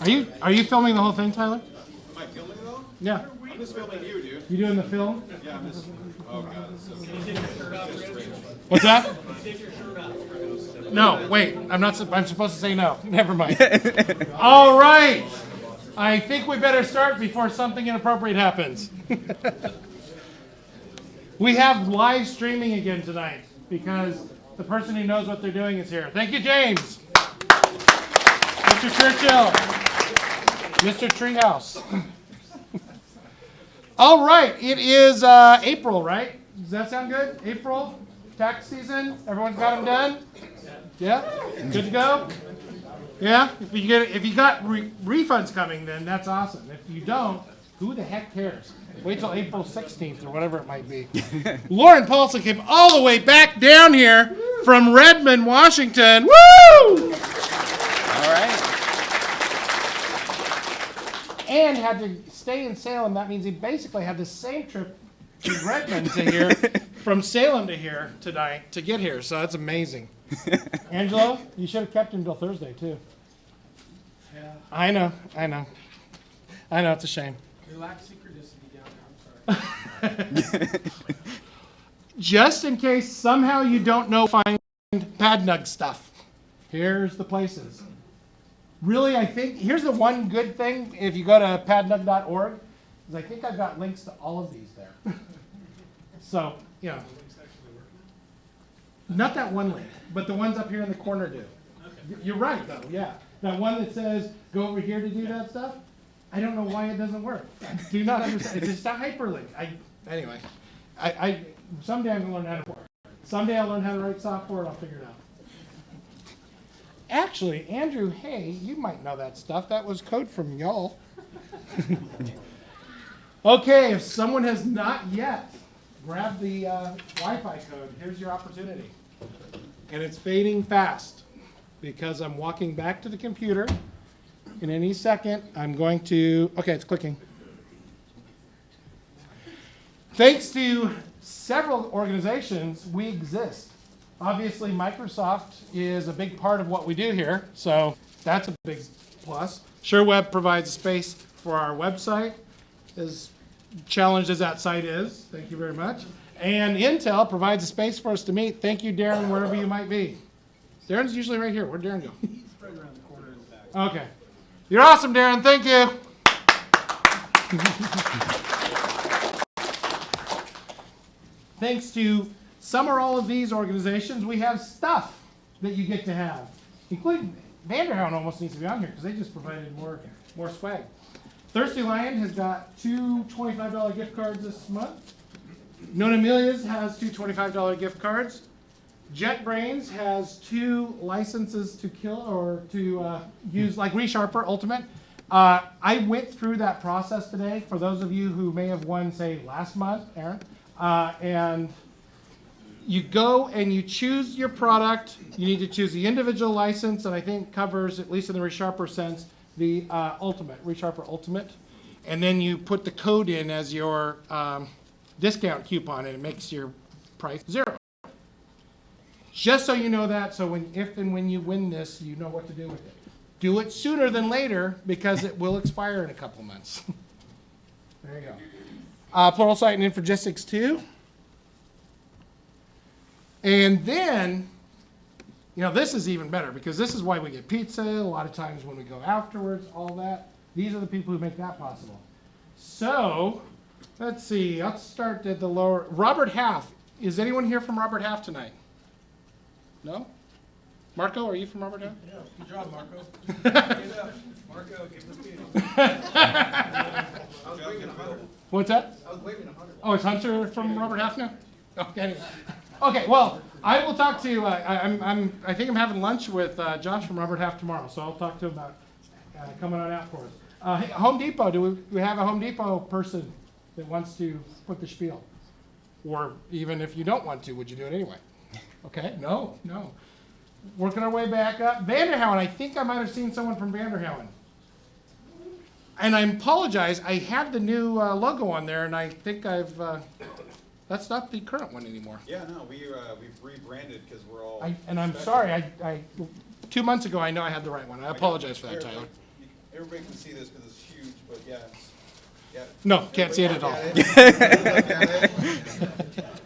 Are you filming the whole thing, Tyler? Am I filming though? Yeah. I'm just filming you, dude. You doing the film? Yeah, I'm just. Oh god, this is. What's that? No, wait. I'm supposed to say no. Never mind. All right. I think we better start before something inappropriate happens. We have live streaming again tonight because the person who knows what they're doing is here. Thank you, James. Mr. Churchill. Mr. Treehouse. All right. It is April, right? Does that sound good? April, tax season. Everyone's got them done? Yeah? Good to go? Yeah? If you got refunds coming, then that's awesome. If you don't, who the heck cares? Wait till April 16th or whatever it might be. Loren Paulsen came all the way back down here from Redmond, Washington. Woo! All right. And had to stay in Salem. That means he basically had the same trip to Redmond to here, from Salem to here tonight to get here. So that's amazing. Angelo, you should have kept him until Thursday too. Yeah. I know, it's a shame. We lack synchronicity down there, I'm sorry. Just in case somehow you don't know, find PADNUG stuff. Here's the places. Really, I think, here's the one good thing if you go to padnug.org, is I think I've got links to all of these there. So, you know. Not that one link, but the ones up here in the corner do. Okay. You're right, though, yeah. That one that says, go over here to do that stuff, I don't know why it doesn't work. I do not understand. It's just a hyperlink. Anyway, someday I'm going to learn how to work. Someday I'll learn how to write software and I'll figure it out. Actually, Andrew, hey, you might know that stuff. That was code from y'all. Okay, if someone has not yet grabbed the Wi-Fi code, here's your opportunity. And it's fading fast because I'm walking back to the computer. In any second, I'm going to, okay, it's clicking. Thanks to several organizations, we exist. Obviously, Microsoft is a big part of what we do here, so that's a big plus. SureWeb provides space for our website, as challenged as that site is. Thank you very much. And Intel provides a space for us to meet. Thank you, Darren, wherever you might be. Darren's usually right here. Where'd Darren go? He's right around the corner in the back. Okay. You're awesome, Darren. Thank you. Thanks to some or all of these organizations, we have stuff that you get to have, including Vanderhound almost needs to be on here because they just provided more swag. Thirsty Lion has got two $25 gift cards this month. Known Amelia's has two $25 gift cards. JetBrains has 2 licenses to kill or to use, like ReSharper Ultimate. I went through that process today for those of you who may have won, say, last month, Aaron. And you go and you choose your product. You need to choose the individual license, and I think covers, at least in the ReSharper sense, the Ultimate, ReSharper Ultimate. And then you put the code in as your discount coupon, and it makes your price 0. Just so you know that, so if and when you win this, you know what to do with it. Do it sooner than later because it will expire in a couple months. There you go. Pluralsight and Infragistics 2. And then, you know, this is even better because this is why we get pizza, a lot of times when we go afterwards, all that. These are the people who make that possible. So, let's see, let's start at the lower. Robert Half. Is anyone here from Robert Half tonight? No? Marco, are you from Robert Half? Yeah, good job, Marco. Get up. Marco, give us I was waving 100. What's that? I was waving 100. Oh, is Hunter from Robert Half now? Okay. Okay, well, I will talk to, I think I'm having lunch with Josh from Robert Half tomorrow, so I'll talk to him about coming on out for us. Hey, Home Depot, do we have a Home Depot person that wants to put the spiel? Or even if you don't want to, would you do it anyway? Okay, no. Working our way back up. Vanderhouden, I think I might have seen someone from Vanderhouden. And I apologize, I had the new logo on there, and I think that's not the current one anymore. Yeah, no, we've rebranded because we're all. I'm special. sorry, 2 months ago I know I had the right one. I apologize for that, Here, Tyler. everybody can see this because it's huge, but yeah. Yeah. No, can't see it at all.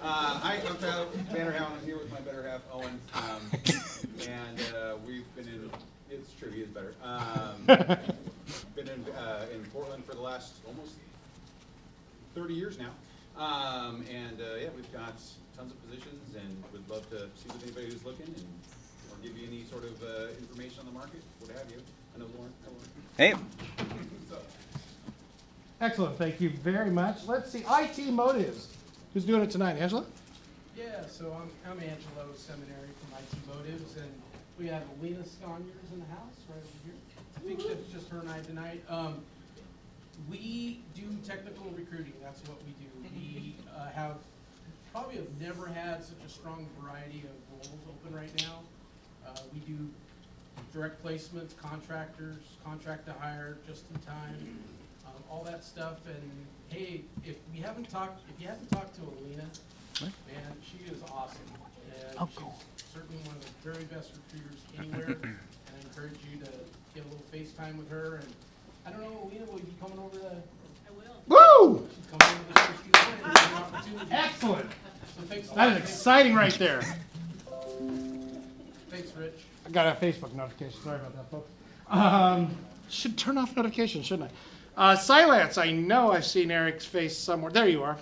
I'm Tyler Vanderhout. I'm here with my better half, Owen. And we've been in, it's true, he is better. Been in Portland for the last almost 30 years now. Yeah, we've got tons of positions and would love to see with anybody who's looking and or give you any sort of information on the market, what have you. I know Loren. Hi, Loren. Hey. Excellent, thank you very much. Let's see, IT Motives. Who's doing it tonight, Angela? Yeah, so I'm Angelo Seminary from IT Motives, and we have Alina Sconyers in the house right over here. I think that's just her and I tonight. We do technical recruiting, that's what we do. We probably have never had such a strong variety of roles open right now. We do direct placements, contractors, contract to hire, just in time, all that stuff. And hey, if you haven't talked to Alina, man, she is awesome. And she's certainly one of the very best recruiters anywhere. And I encourage you to get a little FaceTime with her. And I don't know, Alina, will you be coming over to? I will. Woo! She's coming over to Thursday night. There's an opportunity. Excellent. So thanks a lot. That is exciting right there. Thanks, Rich. I got a Facebook notification. Sorry about that, folks. Should turn off notifications, shouldn't I? Silence. I know I've seen Eric's face somewhere. There you are.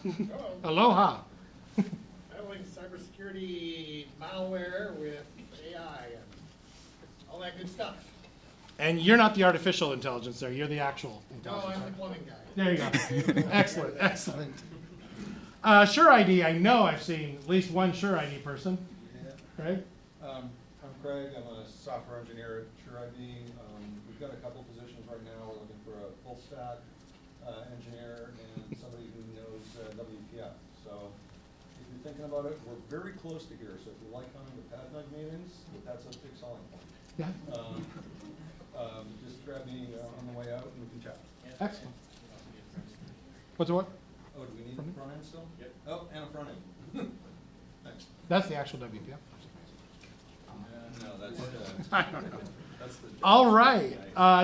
Aloha. Battling cybersecurity malware with AI and all that good stuff. And you're not the artificial intelligence there. You're the actual No, intelligence. I'm the plumbing guy. There you go. Excellent. Excellent. Sure ID. I know I've seen at least one Sure ID person. Craig? I'm Craig. I'm a software engineer at SureID. We've got a couple positions right now. We're looking for a full stack engineer and somebody who knows WPF. So if you're thinking about it, we're very close to here. So if you like coming to PADNUG meetings, that's a big selling point. Yeah. Just grab me on the way out and we can chat. Excellent. What's the what? Oh, do we need the front end still? Yep. Oh, and a front end. Thanks. That's the actual WPF. No, that's I don't know. that's the. All right.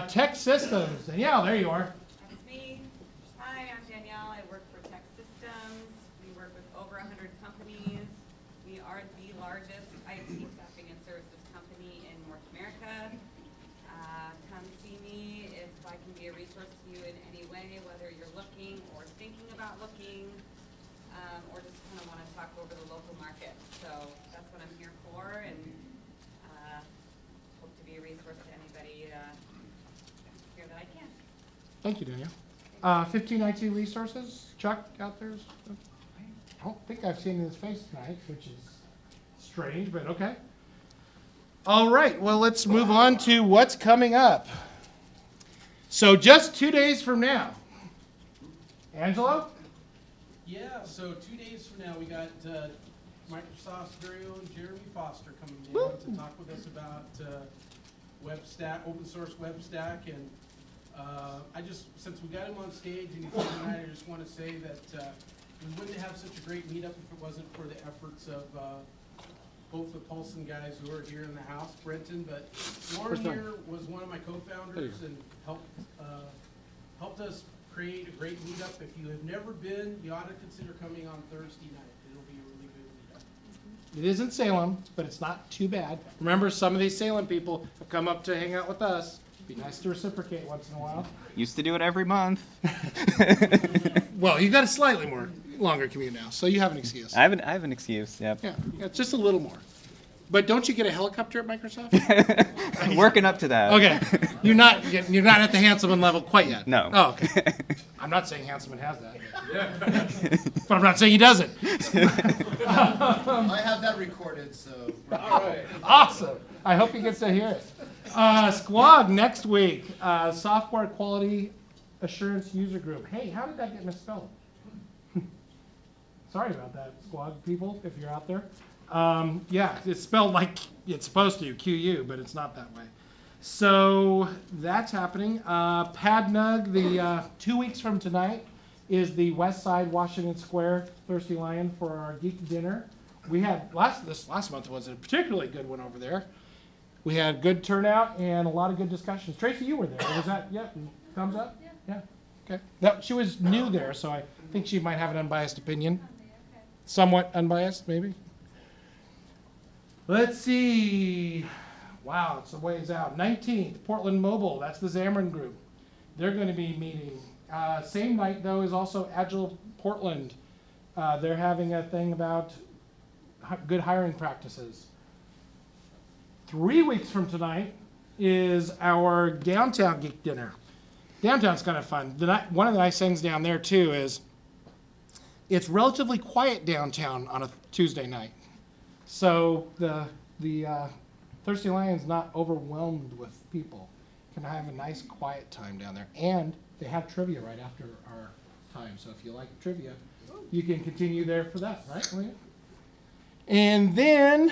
Tech Systems. Danielle, there you are. That's me. Hi, I'm Danielle. I work for Tech Systems. We work with over 100 companies. We are the largest IT staffing and services company in North America. Come see me if I can be a resource to you in any way, whether you're looking or thinking about looking, or just kind of want to talk over the local market. So that's what I'm here for, and hope to be a resource to anybody here that I can. Thank you, Danielle. 15 IT resources. Chuck out there. I don't think I've seen his face tonight, which is strange, but okay. All right, well, let's move on to what's coming up. So just 2 days from now. Angelo? Yeah, so 2 days from now, we got Microsoft's very own Jeremy Foster coming in to talk with us about open source web stack. And since we got him on stage and he's here tonight, I just want to say that we wouldn't have such a great meetup if it wasn't for the efforts of both the Paulsen guys who are here in the house, Brenton, but Loren here was one of my co-founders and helped us create a great meetup. If you have never been, you ought to consider coming on Thursday night. It'll be a really good meetup. It is in Salem, but it's not too bad. Remember, some of these Salem people have come up to hang out with us. Be nice to reciprocate once in a while. Used to do it every month. Well, you've got a slightly longer commute now, so you have an excuse. I have an excuse. Yep. Yeah, just a little more. But don't you get a helicopter at Microsoft? Working up to that. Okay, you're not at the Hanselman level quite yet. No. Oh, okay. I'm not saying Hanselman has that, but I'm not saying he doesn't. I have that recorded, so. All right. Awesome. I hope he gets to hear it. Squawg next week. Software Quality Assurance User Group. Hey, how did that get misspelled? Sorry about that, Squawg people, if you're out there. Yeah, it's spelled like it's supposed to, QU, but it's not that way. So that's happening. PADNUG, the 2 weeks from tonight, is the West Side Washington Square Thirsty Lion for our geek dinner. We had this last month was a particularly good one over there. We had good turnout and a lot of good discussions. Tracy, you were there. Was that, yeah, thumbs up? Yeah. Okay. That, she was new there, so I think she might have an unbiased opinion. Somewhat unbiased, maybe. Let's see. Wow, it's a ways out. 19th, Portland Mobile. That's the Xamarin Group. They're going to be meeting. Same night, though, is also Agile Portland. They're having a thing about good hiring practices. 3 weeks from tonight is our downtown geek dinner. Downtown's kind of fun. One of the nice things down there, too, is it's relatively quiet downtown on a Tuesday night. So the Thirsty Lion's not overwhelmed with people. Can have a nice quiet time down there. And they have trivia right after our time. So if you like trivia, you can continue there for that, right, William? And then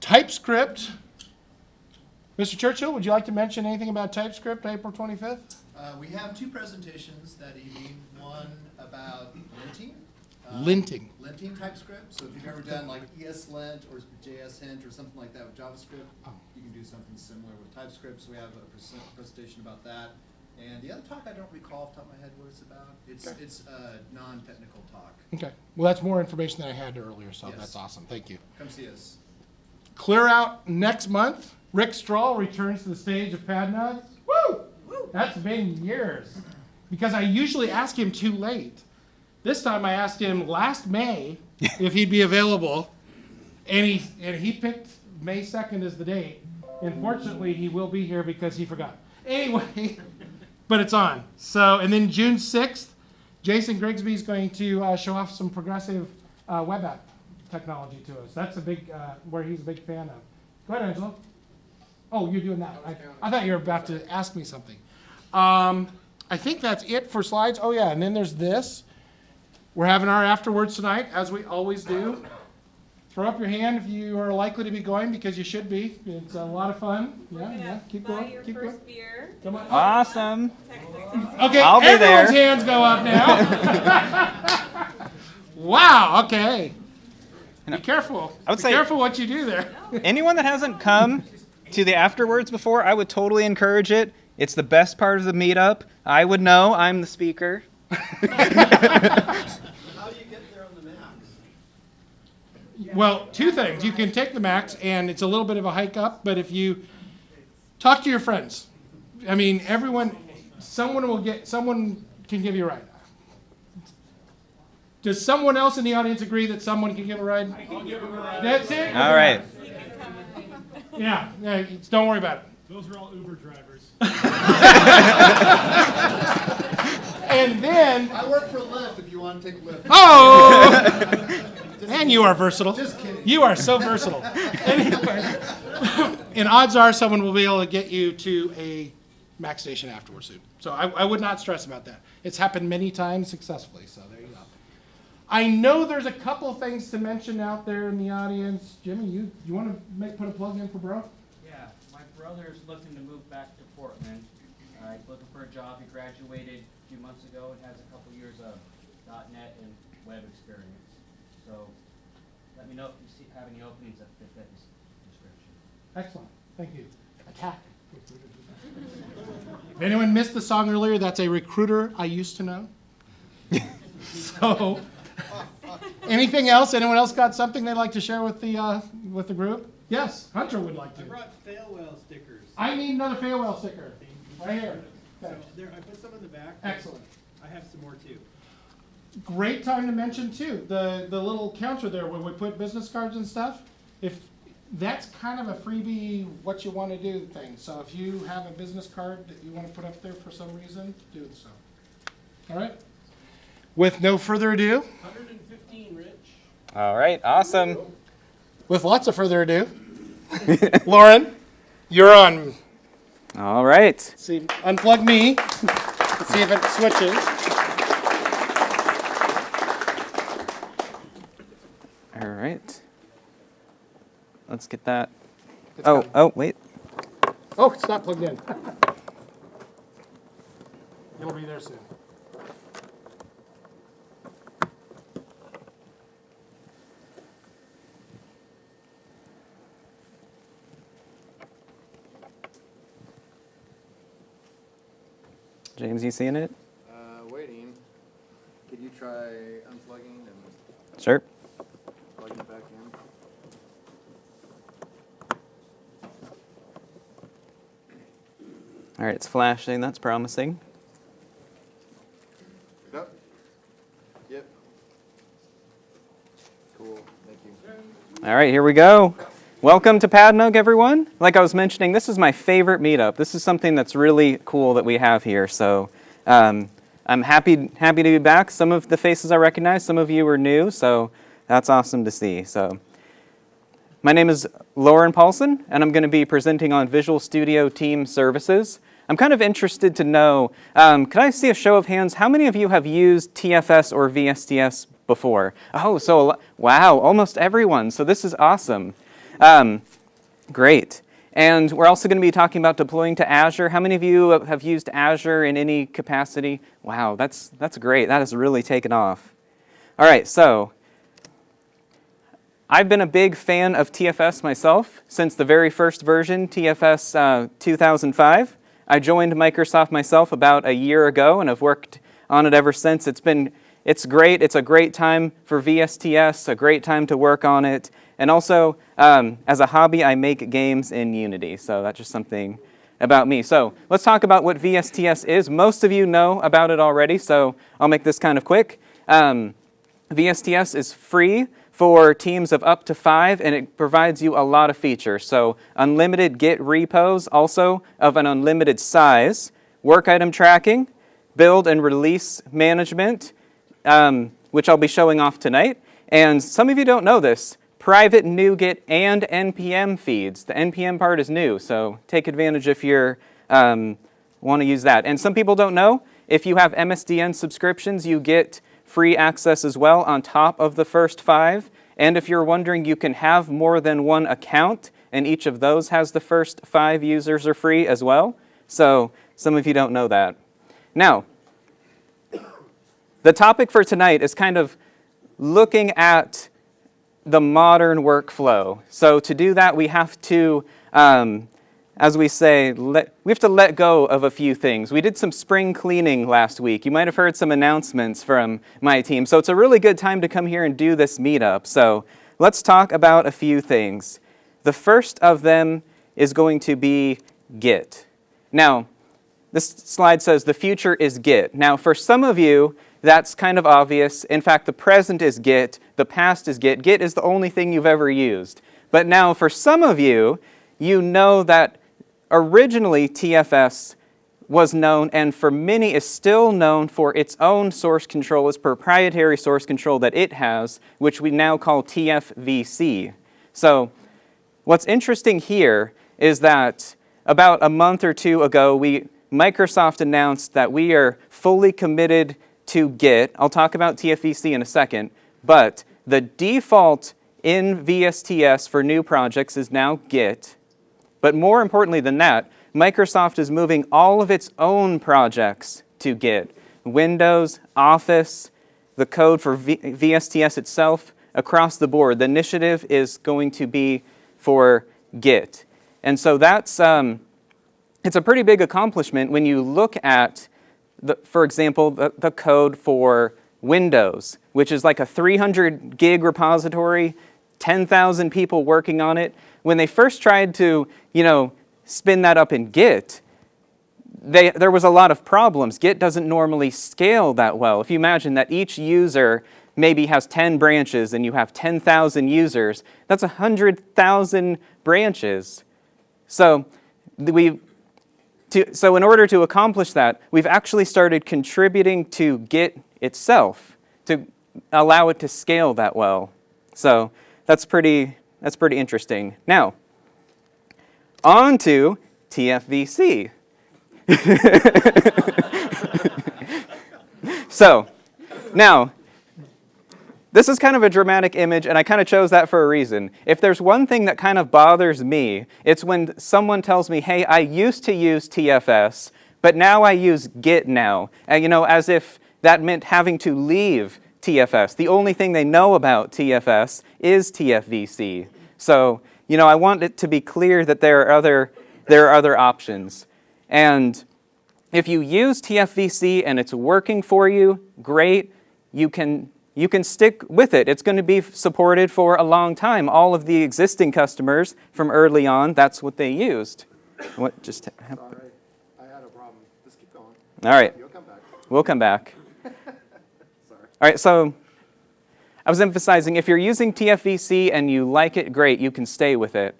TypeScript. Mr. Churchill, would you like to mention anything about TypeScript, April 25th? We have 2 presentations that evening. One about linting. Linting. TypeScript. So if you've ever done like ESLint or JSHint or something like that with JavaScript, you can do something similar with TypeScript. So we have a presentation about that. And the other talk I don't recall off the top of my head what it's about. It's a non-technical talk. Okay. Well, that's more information than I had earlier, so Yes. that's awesome. Thank you. Come see us. Clear out next month. Rick Stroll returns to the stage of PADNUG. Woo! That's been years. Because I usually ask him too late. This time I asked him last May if he'd be available, and he picked May 2nd as the date. Unfortunately, he will be here because he forgot. Anyway, but it's on. So, and then June 6th, Jason Grigsby is going to show off some progressive web app technology to us. That's a big, where he's a big fan of. Go ahead, Angelo. Oh, you're doing that. I thought you were about to ask me something. I think that's it for slides. Oh yeah, and then there's this. We're having our afterwards tonight, as we always do. Throw up your hand if you are likely to be going, because you should be. It's a lot of fun. Yeah, keep Buy going, your keep going. first beer. Come on. Awesome. Okay, I'll be everyone's there. hands go up now. Wow, okay. Be careful. I would Be say- careful what you do there. Anyone that hasn't come to the afterwards before, I would totally encourage it. It's the best part of the meetup. I would know. I'm the speaker. How do you get there on the Macs? Well, 2 things. You can take the Max, and it's a little bit of a hike up, but if you talk to your friends, I mean, someone can give you a ride. Does someone else in the audience agree that someone can give a ride? I'll give him a ride. That's it? All right. Yeah, don't worry about it. Those are all Uber drivers. And then, I work for Lyft if you want to take Lyft. oh! And you are versatile. Just kidding. You are so versatile. Anyway, and odds are someone will be able to get you to a Mac station afterwards soon. So I would not stress about that. It's happened many times successfully, so there you go. I know there's a couple things to mention out there in the audience. Jimmy, you want to put a plug in for bro? Yeah, my brother's looking to move back to Portland. He's looking for a job. He graduated a few months ago and has a couple years of .NET and web experience. So let me know if you have any openings that fit that description. Excellent. Thank you. Attack. If anyone missed the song earlier, that's a recruiter I used to know. So, anything else? Anyone else got something they'd like to share with the group? Yes, Hunter would like to. I brought fail well stickers. I need another fail well sticker. Right here. So there, I put some in the back. Excellent. I have some more too. Great time to mention too, the little counter there where we put business cards and stuff. If that's kind of a freebie, what you want to do thing. So if you have a business card that you want to put up there for some reason, do so. All right. With no further ado, 115, Rich. All right. Awesome. with lots of further ado, Loren, you're on. All right. See, unplug me. Let's see if it switches. All right. Let's get that. Oh, wait. Oh, it's not plugged in. It'll be there soon. James, you seeing it? Waiting. Could you try unplugging and Sure. plugging it back in? All right, it's flashing. That's promising. Yep. Yep. Cool. Thank you. All right, here we go. Welcome to PADNUG, everyone. Like I was mentioning, this is my favorite meetup. This is something that's really cool that we have here. So I'm happy to be back. Some of the faces I recognize, some of you are new, so that's awesome to see. So my name is Loren Paulsen, and I'm going to be presenting on Visual Studio Team Services. I'm kind of interested to know, could I see a show of hands? How many of you have used TFS or VSTS before? Oh, so wow, almost everyone. So this is awesome. Great. And we're also going to be talking about deploying to Azure. How many of you have used Azure in any capacity? Wow, that's great. That has really taken off. All right, so I've been a big fan of TFS myself since the very first version, TFS 2005. I joined Microsoft myself about a year ago and have worked on it ever since. It's great. It's a great time for VSTS, a great time to work on it. And also, as a hobby, I make games in Unity. So that's just something about me. So let's talk about what VSTS is. Most of you know about it already, so I'll make this kind of quick. VSTS is free for teams of up to 5, and it provides you a lot of features. So unlimited Git repos, also of an unlimited size, work item tracking, build and release management, which I'll be showing off tonight. And some of you don't know this, private NuGet and NPM feeds. The NPM part is new, so take advantage if you want to use that. And some people don't know, if you have MSDN subscriptions, you get free access as well on top of the first 5. And if you're wondering, you can have more than one account, and each of those has the first 5 users are free as well. So some of you don't know that. Now, the topic for tonight is kind of looking at the modern workflow. So to do that, we have to, as we say, we have to let go of a few things. We did some spring cleaning last week. You might have heard some announcements from my team. So it's a really good time to come here and do this meetup. So let's talk about a few things. The first of them is going to be Git. Now, this slide says the future is Git. Now, for some of you, that's kind of obvious. In fact, the present is Git, the past is Git. Git is the only thing you've ever used. But now, for some of you, you know that originally TFS was known, and for many is still known for its own source control, its proprietary source control that it has, which we now call TFVC. So what's interesting here is that about a month or two ago, Microsoft announced that we are fully committed to Git. I'll talk about TFVC in a second, but the default in VSTS for new projects is now Git. But more importantly than that, Microsoft is moving all of its own projects to Git. Windows, Office, the code for VSTS itself, across the board. The initiative is going to be for Git. And so that's, it's a pretty big accomplishment when you look at for example, the code for Windows, which is like a 300 gig repository, 10,000 people working on it. When they first tried to, spin that up in Git, there was a lot of problems. Git doesn't normally scale that well. If you imagine that each user maybe has 10 branches and you have 10,000 users, that's 100,000 branches. So in order to accomplish that, we've actually started contributing to Git itself to allow it to scale that well. So that's pretty interesting. Now, on to TFVC. So, now, this is kind of a dramatic image, and I kind of chose that for a reason. If there's one thing that kind of bothers me, it's when someone tells me, hey, I used to use TFS, but now I use Git now. And, as if that meant having to leave TFS. The only thing they know about TFS is TFVC. So, I want it to be clear that there are other options. And if you use TFVC and it's working for you, great. You can stick with it. It's going to be supported for a long time. All of the existing customers from early on, that's what they used. What just happened? Sorry, I had a problem. Just keep going. All right, You'll come back. we'll come back. Sorry. All right, so I was emphasizing if you're using TFVC and you like it, great, you can stay with it.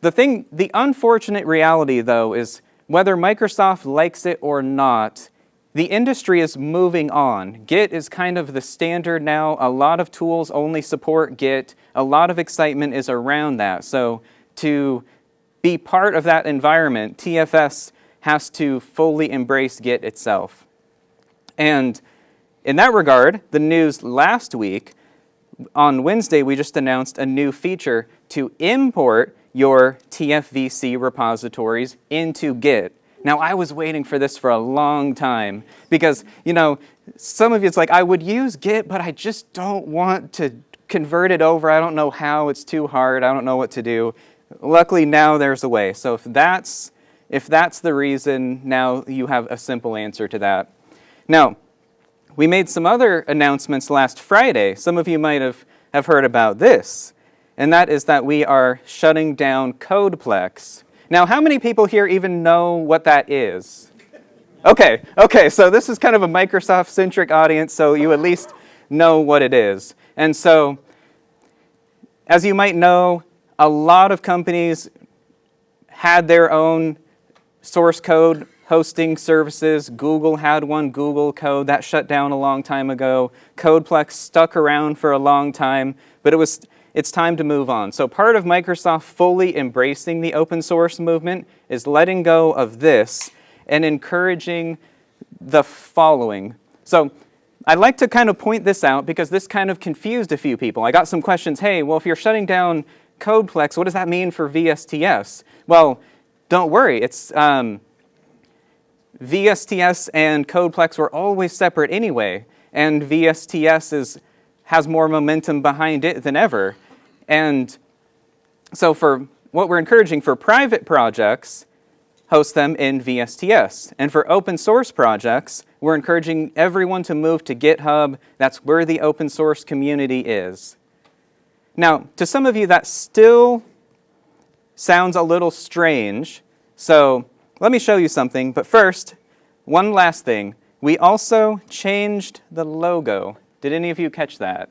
The unfortunate reality, though, is whether Microsoft likes it or not, the industry is moving on. Git is kind of the standard now. A lot of tools only support Git. A lot of excitement is around that. So to be part of that environment, TFS has to fully embrace Git itself. And in that regard, the news last week, on Wednesday, we just announced a new feature to import your TFVC repositories into Git. Now, I was waiting for this for a long time because, some of you, it's like, I would use Git, but I just don't want to convert it over. I don't know how. It's too hard. I don't know what to do. Luckily, now there's a way. So if that's the reason, now you have a simple answer to that. Now, we made some other announcements last Friday. Some of you might have heard about this, and that is that we are shutting down CodePlex. Now, how many people here even know what that is? Okay, so this is kind of a Microsoft-centric audience, so you at least know what it is. And so, as you might know, a lot of companies had their own source code hosting services. Google had one, Google Code, that shut down a long time ago. CodePlex stuck around for a long time, but it's time to move on. So part of Microsoft fully embracing the open source movement is letting go of this and encouraging the following. So I'd like to kind of point this out because this kind of confused a few people. I got some questions. Hey, well, if you're shutting down CodePlex, what does that mean for VSTS? Well, don't worry. It's VSTS and CodePlex were always separate anyway, and VSTS has more momentum behind it than ever. And so for what we're encouraging for private projects, host them in VSTS. And for open source projects, we're encouraging everyone to move to GitHub. That's where the open source community is. Now, to some of you, that still sounds a little strange. So let me show you something. But first, one last thing. We also changed the logo. Did any of you catch that?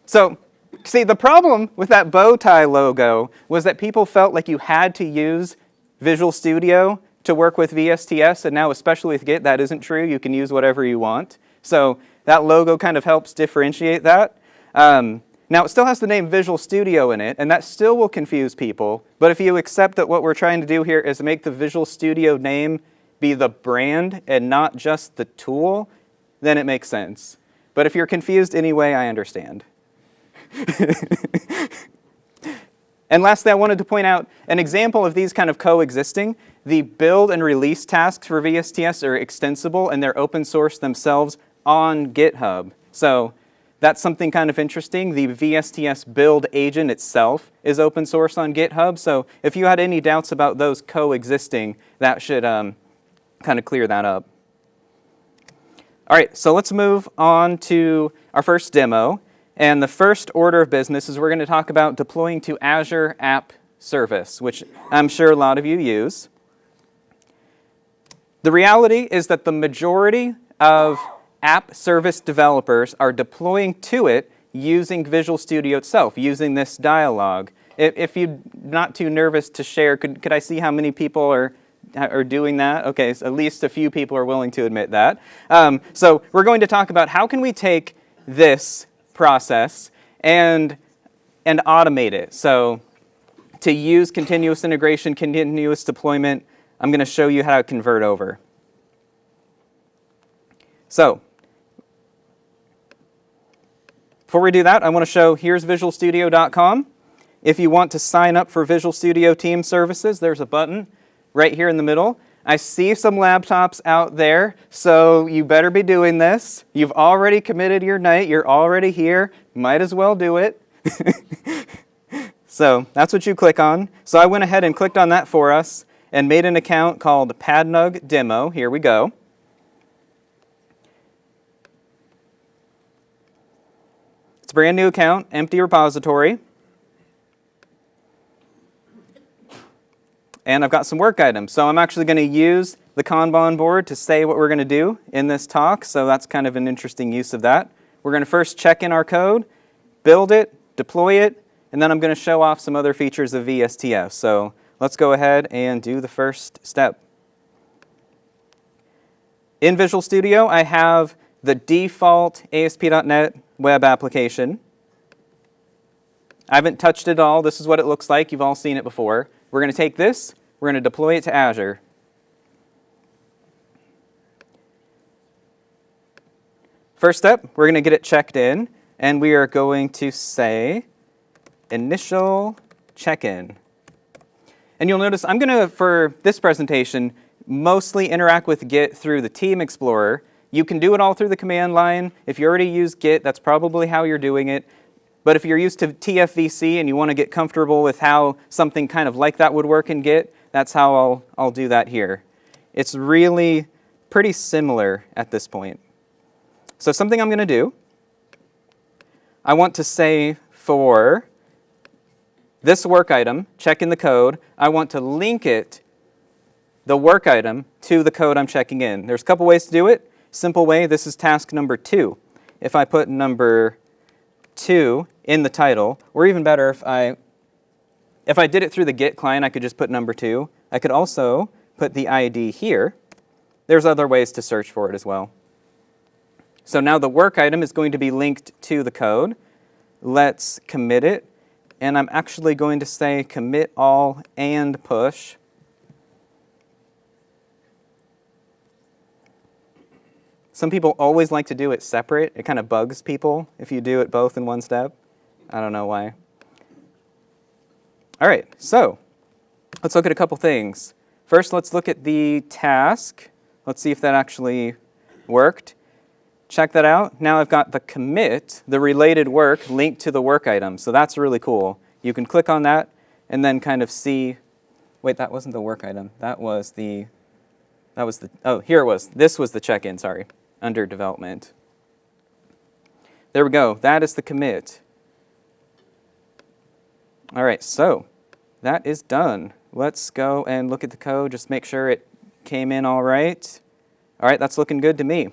So, see, the problem with that bow tie logo was that people felt like you had to use Visual Studio to work with VSTS, and now especially with Git, that isn't true. You can use whatever you want. So that logo kind of helps differentiate that. Now, it still has the name Visual Studio in it, and that still will confuse people. But if you accept that what we're trying to do here is make the Visual Studio name be the brand and not just the tool, then it makes sense. But if you're confused anyway, I understand. And lastly, I wanted to point out an example of these kind of coexisting. The build and release tasks for VSTS are extensible, and they're open source themselves on GitHub. So that's something kind of interesting. The VSTS build agent itself is open source on GitHub. So if you had any doubts about those coexisting, that should kind of clear that up. All right, so let's move on to our first demo. And the first order of business is we're going to talk about deploying to Azure App Service, which I'm sure a lot of you use. The reality is that the majority of app service developers are deploying to it using Visual Studio itself, using this dialog. If you're not too nervous to share, could I see how many people are doing that? Okay, so at least a few people are willing to admit that. So we're going to talk about how can we take this process and automate it. So to use continuous integration, continuous deployment, I'm going to show you how to convert over. So before we do that, I want to show here's visualstudio.com. If you want to sign up for Visual Studio Team Services, there's a button right here in the middle. I see some laptops out there, so you better be doing this. You've already committed your night. You're already here. Might as well do it. So that's what you click on. So I went ahead and clicked on that for us. and made an account called PADNUG Demo. Here we go. It's a brand new account, empty repository. And I've got some work items. So I'm actually going to use the Kanban board to say what we're going to do in this talk. So that's kind of an interesting use of that. We're going to first check in our code, build it, deploy it, and then I'm going to show off some other features of VSTS. So let's go ahead and do the first step. In Visual Studio, I have the default ASP.NET web application. I haven't touched it all. This is what it looks like. You've all seen it before. We're going to take this, we're going to deploy it to Azure. First step, we're going to get it checked in, and we are going to say initial check-in. And you'll notice I'm going to, for this presentation, mostly interact with Git through the Team Explorer. You can do it all through the command line. If you already use Git, that's probably how you're doing it. But if you're used to TFVC and you want to get comfortable with how something kind of like that would work in Git, that's how I'll do that here. It's really pretty similar at this point. So something I'm going to do, I want to say for this work item, check in the code, I want to link it, the work item, to the code I'm checking in. There's a couple ways to do it. Simple way, this is task number 2. If I put number 2 in the title, or even better, if I did it through the Git client, I could just put number 2. I could also put the ID here. There's other ways to search for it as well. So now the work item is going to be linked to the code. Let's commit it. And I'm actually going to say commit all and push. Some people always like to do it separate. It kind of bugs people if you do it both in one step. I don't know why. All right, so let's look at a couple things. First, let's look at the task. Let's see if that actually worked. Check that out. Now I've got the commit, the related work, linked to the work item. So that's really cool. You can click on that and then kind of see, wait, that wasn't the work item. Oh, here it was. This was the check-in, sorry, under development. There we go. That is the commit. All right, so that is done. Let's go and look at the code, just make sure it came in all right. All right, that's looking good to me.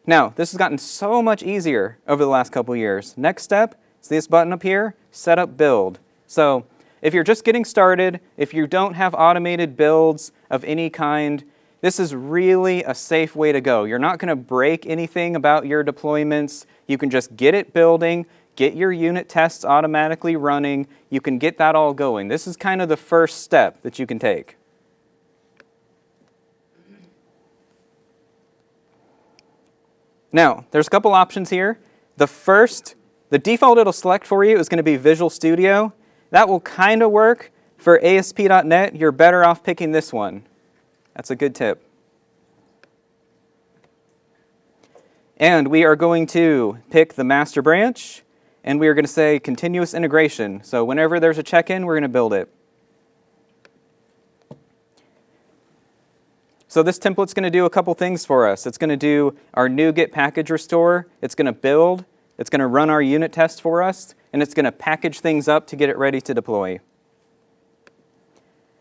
Now, this has gotten so much easier over the last couple years. Next step is this button up here, set up build. So if you're just getting started, if you don't have automated builds of any kind, this is really a safe way to go. You're not going to break anything about your deployments. You can just get it building, get your unit tests automatically running. You can get that all going. This is kind of the first step that you can take. Now, there's a couple options here. The default it'll select for you is going to be Visual Studio. That will kind of work. For ASP.NET, you're better off picking this one. That's a good tip. And we are going to pick the master branch, and we are going to say continuous integration. So whenever there's a check-in, we're going to build it. So this template's going to do a couple things for us. It's going to do our NuGet package restore. It's going to build. It's going to run our unit test for us. And it's going to package things up to get it ready to deploy.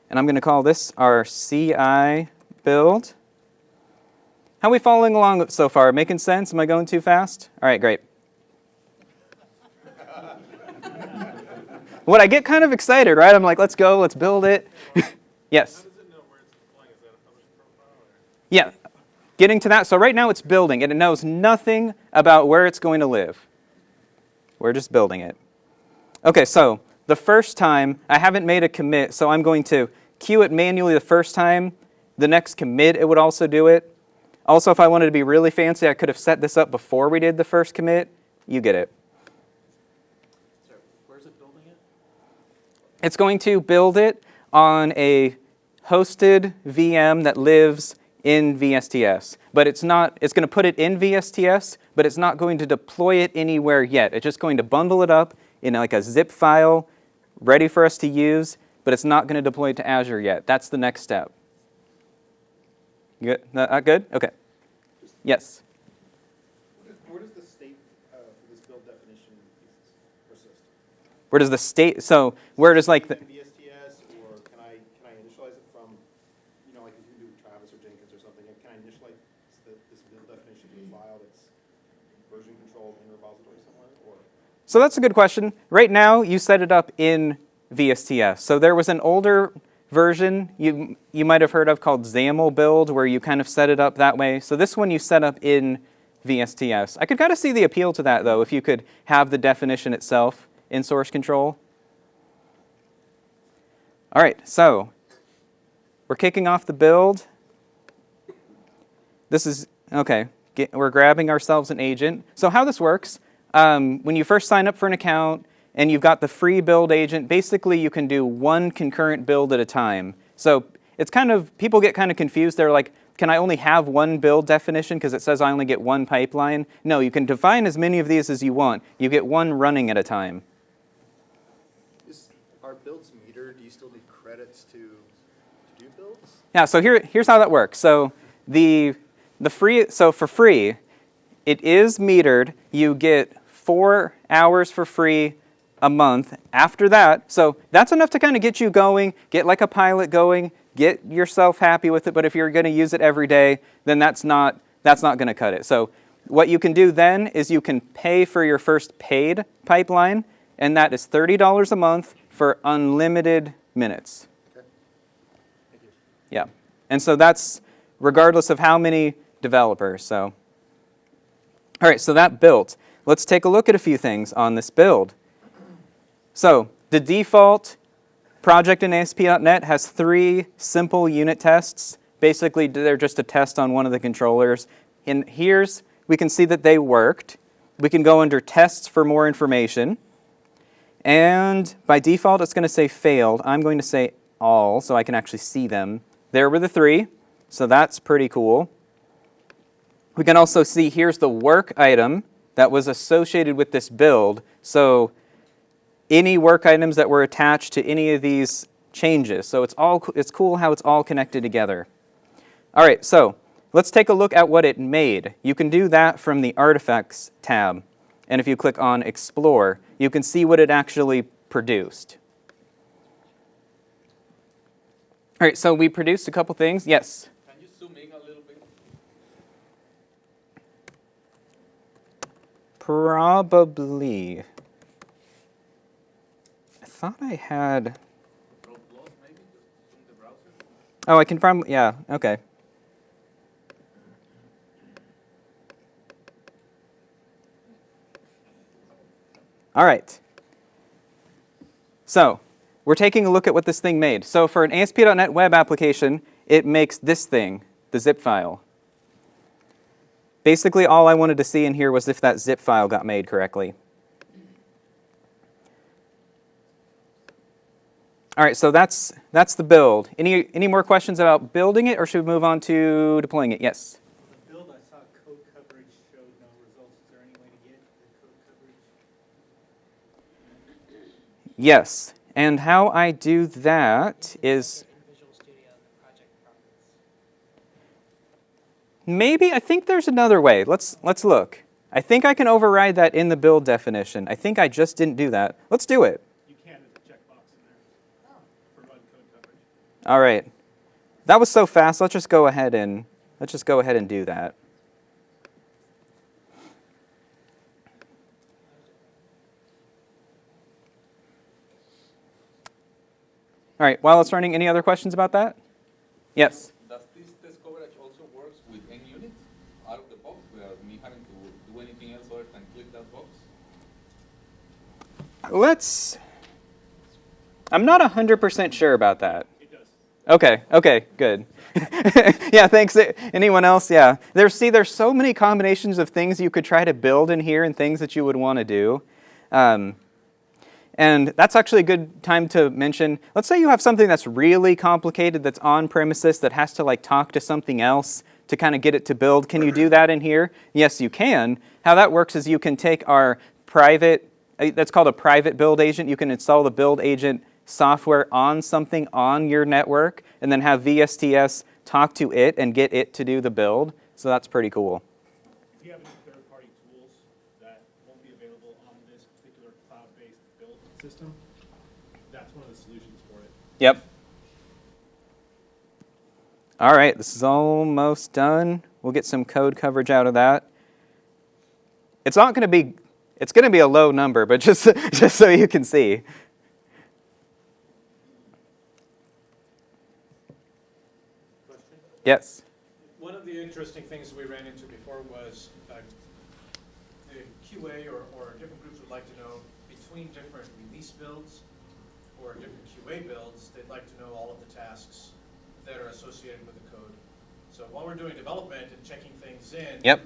And I'm going to call this our CI build. How are we following along so far? Making sense? Am I going too fast? All right, great. When I get kind of excited, right? I'm like, let's go, let's build it. Yes? Yeah, getting to that. So right now it's building, and it knows nothing about where it's going to live. We're just building it. Okay, so the first time, I haven't made a commit, so I'm going to queue it manually the first time. The next commit, it would also do it. Also, if I wanted to be really fancy, I could have set this up before we did the first commit. You get it. So, where's it building it? It's going to build it on a hosted VM that lives in VSTS. But it's going to put it in VSTS, but it's not going to deploy it anywhere yet. It's just going to bundle it up in like a zip file, ready for us to use, but but it's not going to deploy to Azure yet. That's the next step. Good? Good? Okay. Yes? Where does the state for this build definition persist? Where does the state, so where does like the, VSTS, or can I initialize it from, like if you do Travis or Jenkins or something, can I initialize this build definition to a file that's version controlled in a repository somewhere, or? So that's a good question. Right now, you set it up in VSTS. So there was an older version you might have heard of called XAML build, where you kind of set it up that way. So this one you set up in VSTS. I could kind of see the appeal to that, though, if you could have the definition itself in source control. All right, so we're kicking off the build. This is, okay, we're grabbing ourselves an agent. So how this works, when you first sign up for an account and you've got the free build agent, basically you can do one concurrent build at a time. So it's kind of, people get kind of confused. They're like, can I only have one build definition because it says I only get one pipeline? No, you can define as many of these as you want. You get one running at a time. Are builds metered? Do you still need credits to do builds? Yeah, so here's how that works. So for free, it is metered. You get 4 hours for free a month. After that, so that's enough to kind of get you going, get like a pilot going, get yourself happy with it. But if you're going to use it every day, then that's not going to cut it. So what you can do then is you can pay for your first paid pipeline, and that is $30 a month for unlimited minutes. Okay. Thank you. Yeah, and so that's regardless of how many developers. So, all right, so that built. Let's take a look at a few things on this build. So the default project in ASP.NET has 3 simple unit tests. Basically, they're just a test on one of the controllers. And we can see that they worked. We can go under tests for more information. And by default, it's going to say failed. I'm going to say all, so I can actually see them. There were the 3, so that's pretty cool. We can also see here's the work item that was associated with this build. So any work items that were attached to any of these changes. So it's cool how it's all connected together. All right, so let's take a look at what it made. You can do that from the Artifacts tab. And if you click on Explore, you can see what it actually produced. All right, so we produced a couple things. Yes? Can you zoom in a little bit? Probably. I thought I had... Oh, I can probably, yeah, okay. All right. So we're taking a look at what this thing made. So for an ASP.NET web application, it makes this thing, the zip file. Basically, all I wanted to see in here was if that zip file got made correctly. All right, so that's the build. Any more questions about building it, or should we move on to deploying it? Yes? The build, I saw code coverage showed no results. Is there any way to get the code coverage? Yes. And how I do that is... Visual Studio and project progress. Maybe, I think there's another way. Let's look. I think I can override that in the build definition. I think I just didn't do that. Let's do it. You can, there's a checkbox in there for run code coverage. All right. That was so fast. Let's just go ahead and do that. All right, while it's running, any other questions about that? Yes? Does this test coverage also works with any unit out of the box without me having to do anything else other than click that box? I'm not 100% sure about that. It does. Okay, good. Yeah, thanks. Anyone else? Yeah. There's so many combinations of things you could try to build in here and things that you would want to do. And that's actually a good time to mention, let's say you have something that's really complicated that's on premises that has to like talk to something else to kind of get it to build. Can you do that in here? Yes, you can. How that works is you can take our private, that's called a private build agent. You can install the build agent software on something on your network and then have VSTS talk to it and get it to do the build. So that's pretty cool. Do you have any third-party tools that won't be available on this particular cloud-based build system? That's one of the solutions for it. Yep. All right, this is almost done. We'll get some code coverage out of that. It's not going to be, it's going to be a low number, but just so you can see. Question? Yes. One of the interesting things we ran into before was the QA or different groups would like to know between different release builds or different QA builds, they'd like to know all of the tasks that are associated with the code. So while we're doing development and checking things in, Yep.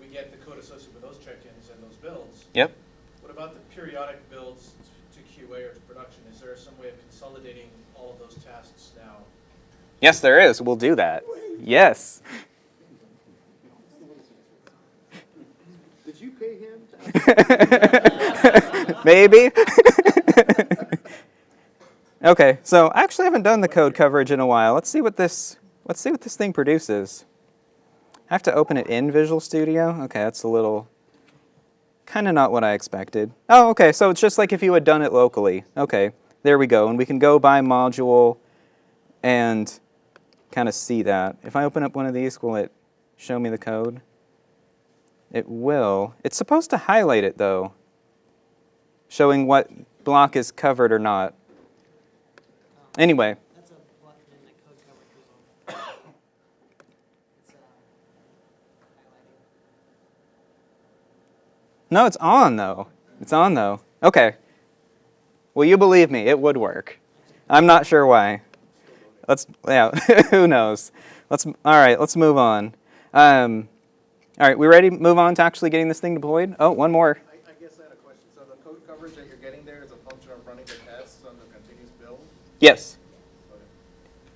We get the code associated with those check-ins and those builds. Yep. What about the periodic builds to QA or to production? Is there some way of consolidating all of those tasks now? Yes, there is. We'll do that. Yes. Did you pay him? Maybe. Okay, so I actually haven't done the code coverage in a while. Let's see what this thing produces. I have to open it in Visual Studio. Okay, that's a little kind of not what I expected. Oh, okay, so it's just like if you had done it locally. Okay, there we go. And we can go by module and kind of see that. If I open up one of these, will it show me the code? It will. It's supposed to highlight it, though, showing what block is covered or not. Anyway. That's a button in the code coverage result. It's highlighting. No, it's on, though. It's on, though. Okay. Well, you believe me, it would work. I'm not sure why. Who knows? All right, let's move on. All right, we ready to move on to actually getting this thing deployed? Oh, one more. I guess I had a question. So the code coverage that you're getting there is a function of running the tests on the continuous build? Yes.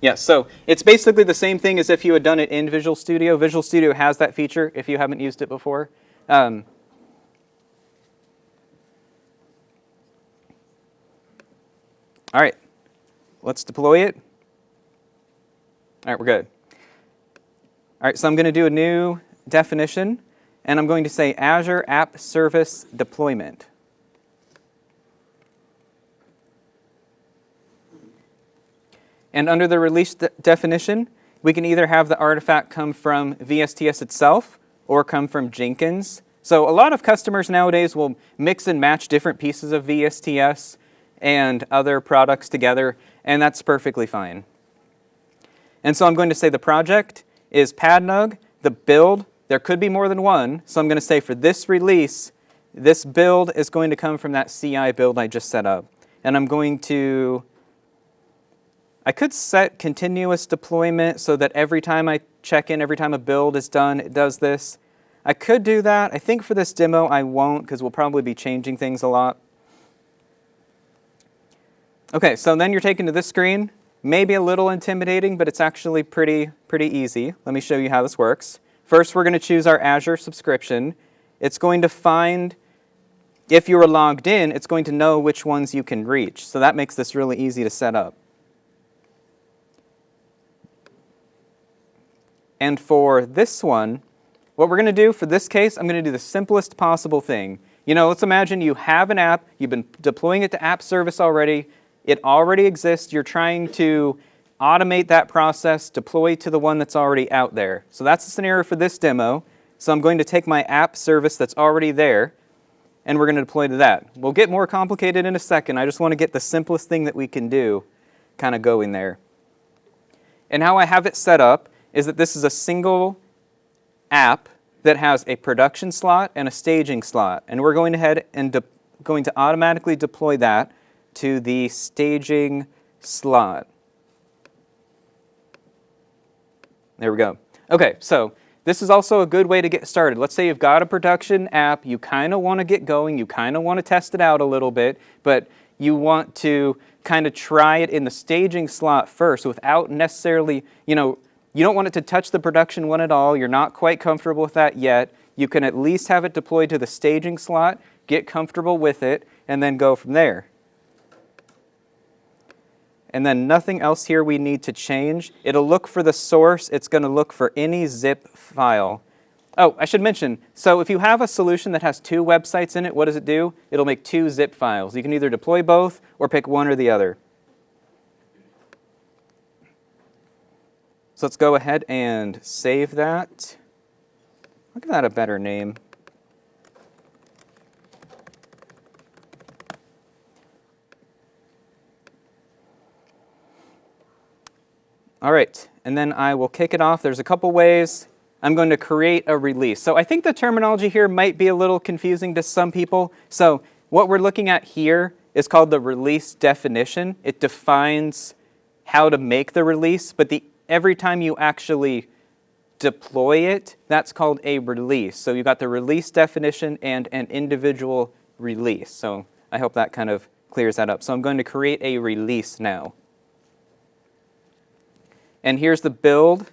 Yes, so it's basically the same thing as if you had done it in Visual Studio. Visual Studio has that feature if you haven't used it before. All right, let's deploy it. All right, we're good. All right, so I'm going to do a new definition, and I'm going to say Azure App Service Deployment. And under the release definition, we can either have the artifact come from VSTS itself or come from Jenkins. So a lot of customers nowadays will mix and match different pieces of VSTS and other products together, and that's perfectly fine. And so I'm going to say the project is PADNUG, the build, there could be more than one, so I'm going to say for this release, this build is going to come from that CI build I just set up. And I'm going to, I could set continuous deployment so that every time I check in, every time a build is done, it does this. I could do that. I think for this demo I won't because we'll probably be changing things a lot. Okay, so then you're taken to this screen. Maybe a little intimidating, but it's actually pretty easy. Let me show you how this works. First, we're going to choose our Azure subscription. It's going to find, if you were logged in, it's going to know which ones you can reach. So that makes this really easy to set up. And for this one, what we're going to do for this case, I'm going to do the simplest possible thing. You know, let's imagine you have an app, you've been deploying it to app service already, it already exists, you're trying to automate that process, deploy to the one that's already out there. So that's the scenario for this demo. So I'm going to take my app service that's already there, and we're going to deploy to that. We'll get more complicated in a second. I just want to get the simplest thing that we can do kind of going there. And how I have it set up is that this is a single app that has a production slot and a staging slot. And we're going ahead and going to automatically deploy that to the staging slot. There we go. Okay, so this is also a good way to get started. Let's say you've got a production app, you kind of want to get going, you kind of want to test it out a little bit, but you want to kind of try it in the staging slot first without necessarily, you don't want it to touch the production one at all. You're not quite comfortable with that yet. You can at least have it deployed to the staging slot, get comfortable with it, and then go from there. and then nothing else here we need to change. It'll look for the source. It's going to look for any zip file. Oh, I should mention, so if you have a solution that has 2 websites in it, what does it do? It'll make 2 zip files. You can either deploy both or pick one or the other. So let's go ahead and save that. I'll give that a better name. All right, and then I will kick it off. There's a couple ways. I'm going to create a release. So I think the terminology here might be a little confusing to some people. So what we're looking at here is called the release definition. It defines how to make the release, but every time you actually deploy it, that's called a release. So you got the release definition and an individual release. So I hope that kind of clears that up. So I'm going to create a release now. And here's the build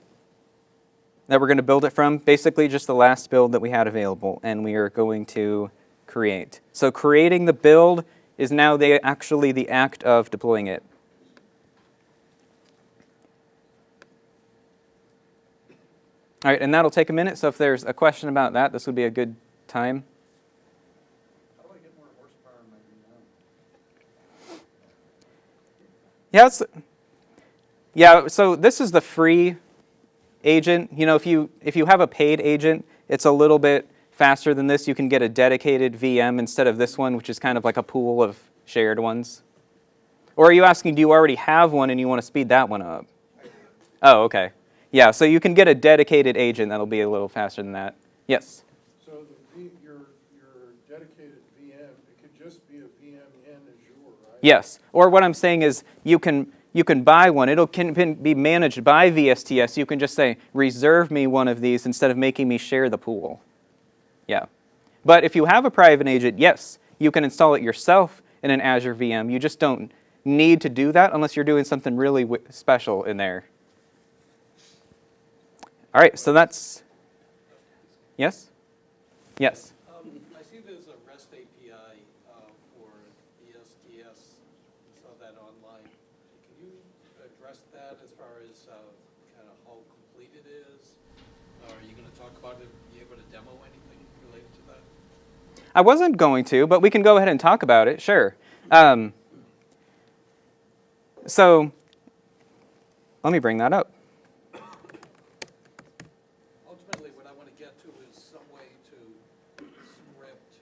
that we're going to build it from. Basically just the last build that we had available, and we are going to create. So creating the build is now actually the act of deploying it. All right, and that'll take a minute, so if there's a question about that, this would be a good time. How do I get more horsepower in my VM? Yeah, so this is the free agent. You know, if you have a paid agent, it's a little bit faster than this. You can get a dedicated VM instead of this one, which is kind of like a pool of shared ones. Or are you asking, do you already have one and you want to speed that one up? Oh, okay. Yeah, so you can get a dedicated agent that'll be a little faster than that. Yes? So your dedicated VM, it could just be a VM in Azure, right? Yes. Or what I'm saying is you can buy one. It can be managed by VSTS. You can just say, reserve me one of these instead of making me share the pool. Yeah. But if you have a private agent, yes, you can install it yourself in an Azure VM. You just don't need to do that unless you're doing something really special in there. All right, so that's, yes? Yes. I see there's a REST API for VSTS, saw that online. Can you address that as far as kind of how complete it is? Are you going to talk about it, be able to demo anything related to that? I wasn't going to, but we can go ahead and talk about it, sure. So let me bring that up. Ultimately, what I want to get to is some way to script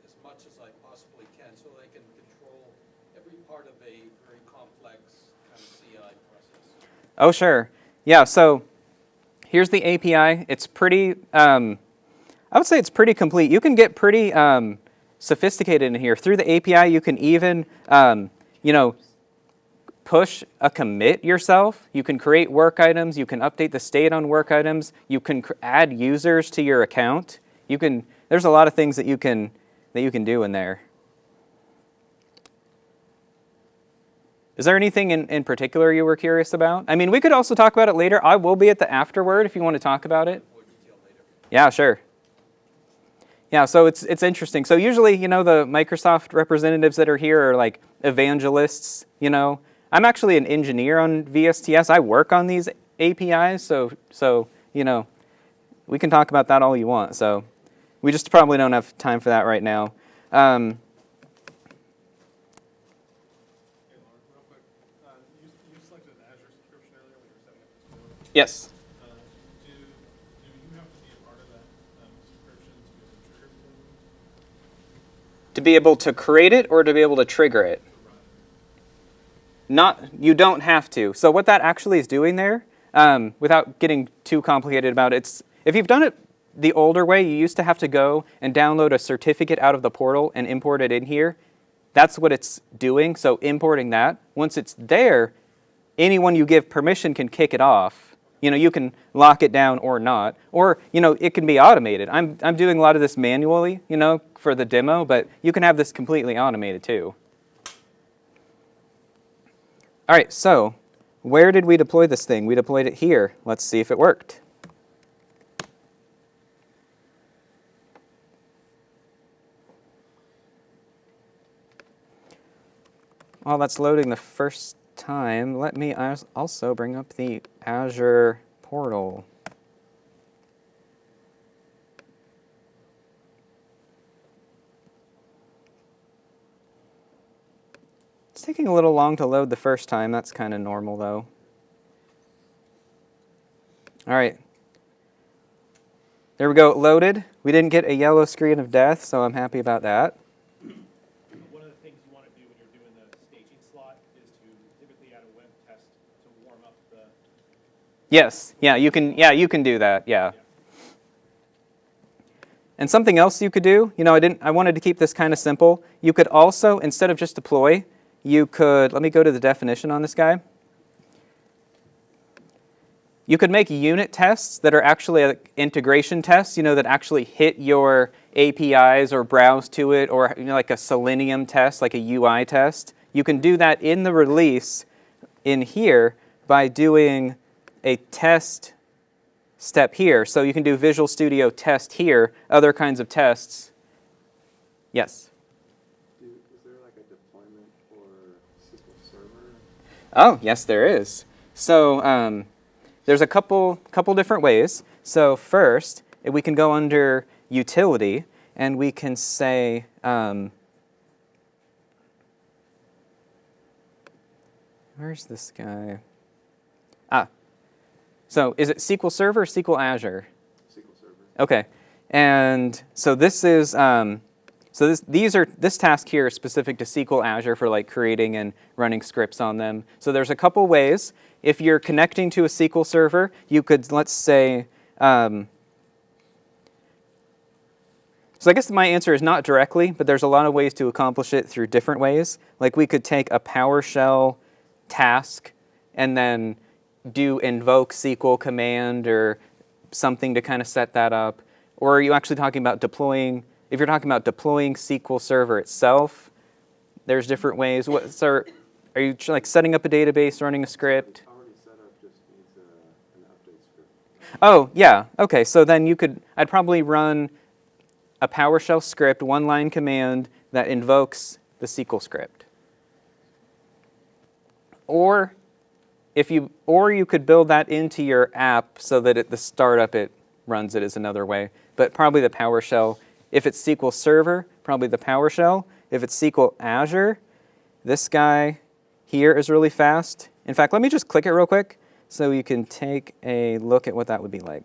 as much as I possibly can so that I can control every part of a very complex kind of CI process. Oh, sure. Yeah, so here's the API. It's pretty, I would say it's pretty complete. You can get pretty sophisticated in here. Through the API, you can even, push a commit yourself. You can create work items. You can update the state on work items. You can add users to your account. There's a lot of things that you can do in there. Is there anything in particular you were curious about? I mean, we could also talk about it later. I will be at the afterword if you want to talk about it. Yeah, sure. Yeah, so it's interesting. So usually, the Microsoft representatives that are here are like evangelists, I'm actually an engineer on VSTS. I work on these APIs, so we can talk about that all you want. So we just probably don't have time for that right now. Real quick, you selected an Azure subscription earlier when you were setting up this build. Yes. Do you have to be a part of that subscription to be able to trigger the build? To be able to create it or to be able to trigger it? You don't have to. So what that actually is doing there, without getting too complicated about it, if you've done it the older way, you used to have to go and download a certificate out of the portal and import it in here. That's what it's doing, so importing that. Once it's there, anyone you give permission can kick it off. You can lock it down or not. Or, it can be automated. I'm doing a lot of this manually, for the demo, but you can have this completely automated too. All right, so where did we deploy this thing? We deployed it here. Let's see if it worked. while that's loading the first time, let me also bring up the Azure portal. It's taking a little long to load the first time. That's kind of normal, though. All right. There we go, loaded. We didn't get a yellow screen of death, so I'm happy about that. One of the things you want to do when you're doing the staging slot is to typically add a web test to warm up the... Yes, yeah, you can do that, yeah. And something else you could do, I wanted to keep this kind of simple. You could also, instead of just deploy, let me go to the definition on this guy. You could make unit tests that are actually like integration tests, that actually hit your APIs or browse to it, or like a Selenium test, like a UI test. You can do that in the release in here by doing a test step here. So you can do Visual Studio test here, other kinds of tests. Yes? Is there like a deployment for SQL Server? Oh, yes, there is. So there's a couple different ways. So first, we can go under Utility, and we can say, where's this guy? So is it SQL Server or SQL Azure? SQL Server. Okay, and so this is this task here is specific to SQL Azure for like creating and running scripts on them. So there's a couple ways. If you're connecting to a SQL server, you could, let's say, so I guess my answer is not directly, but there's a lot of ways to accomplish it through different ways. Like we could take a PowerShell task and then do invoke SQL command or something to kind of set that up. Or are you actually talking about deploying, if you're talking about deploying SQL Server itself, there's different ways. Are you like setting up a database, running a script? It's already set up, just needs an update script. Oh, yeah. Okay, so then I'd probably run a PowerShell script, one-line command that invokes the SQL script. Or you could build that into your app so that at the startup it runs it is another way. But probably the PowerShell. If it's SQL Server, probably the PowerShell. If it's SQL Azure, this guy here is really fast. In fact, let me just click it real quick so you can take a look at what that would be like.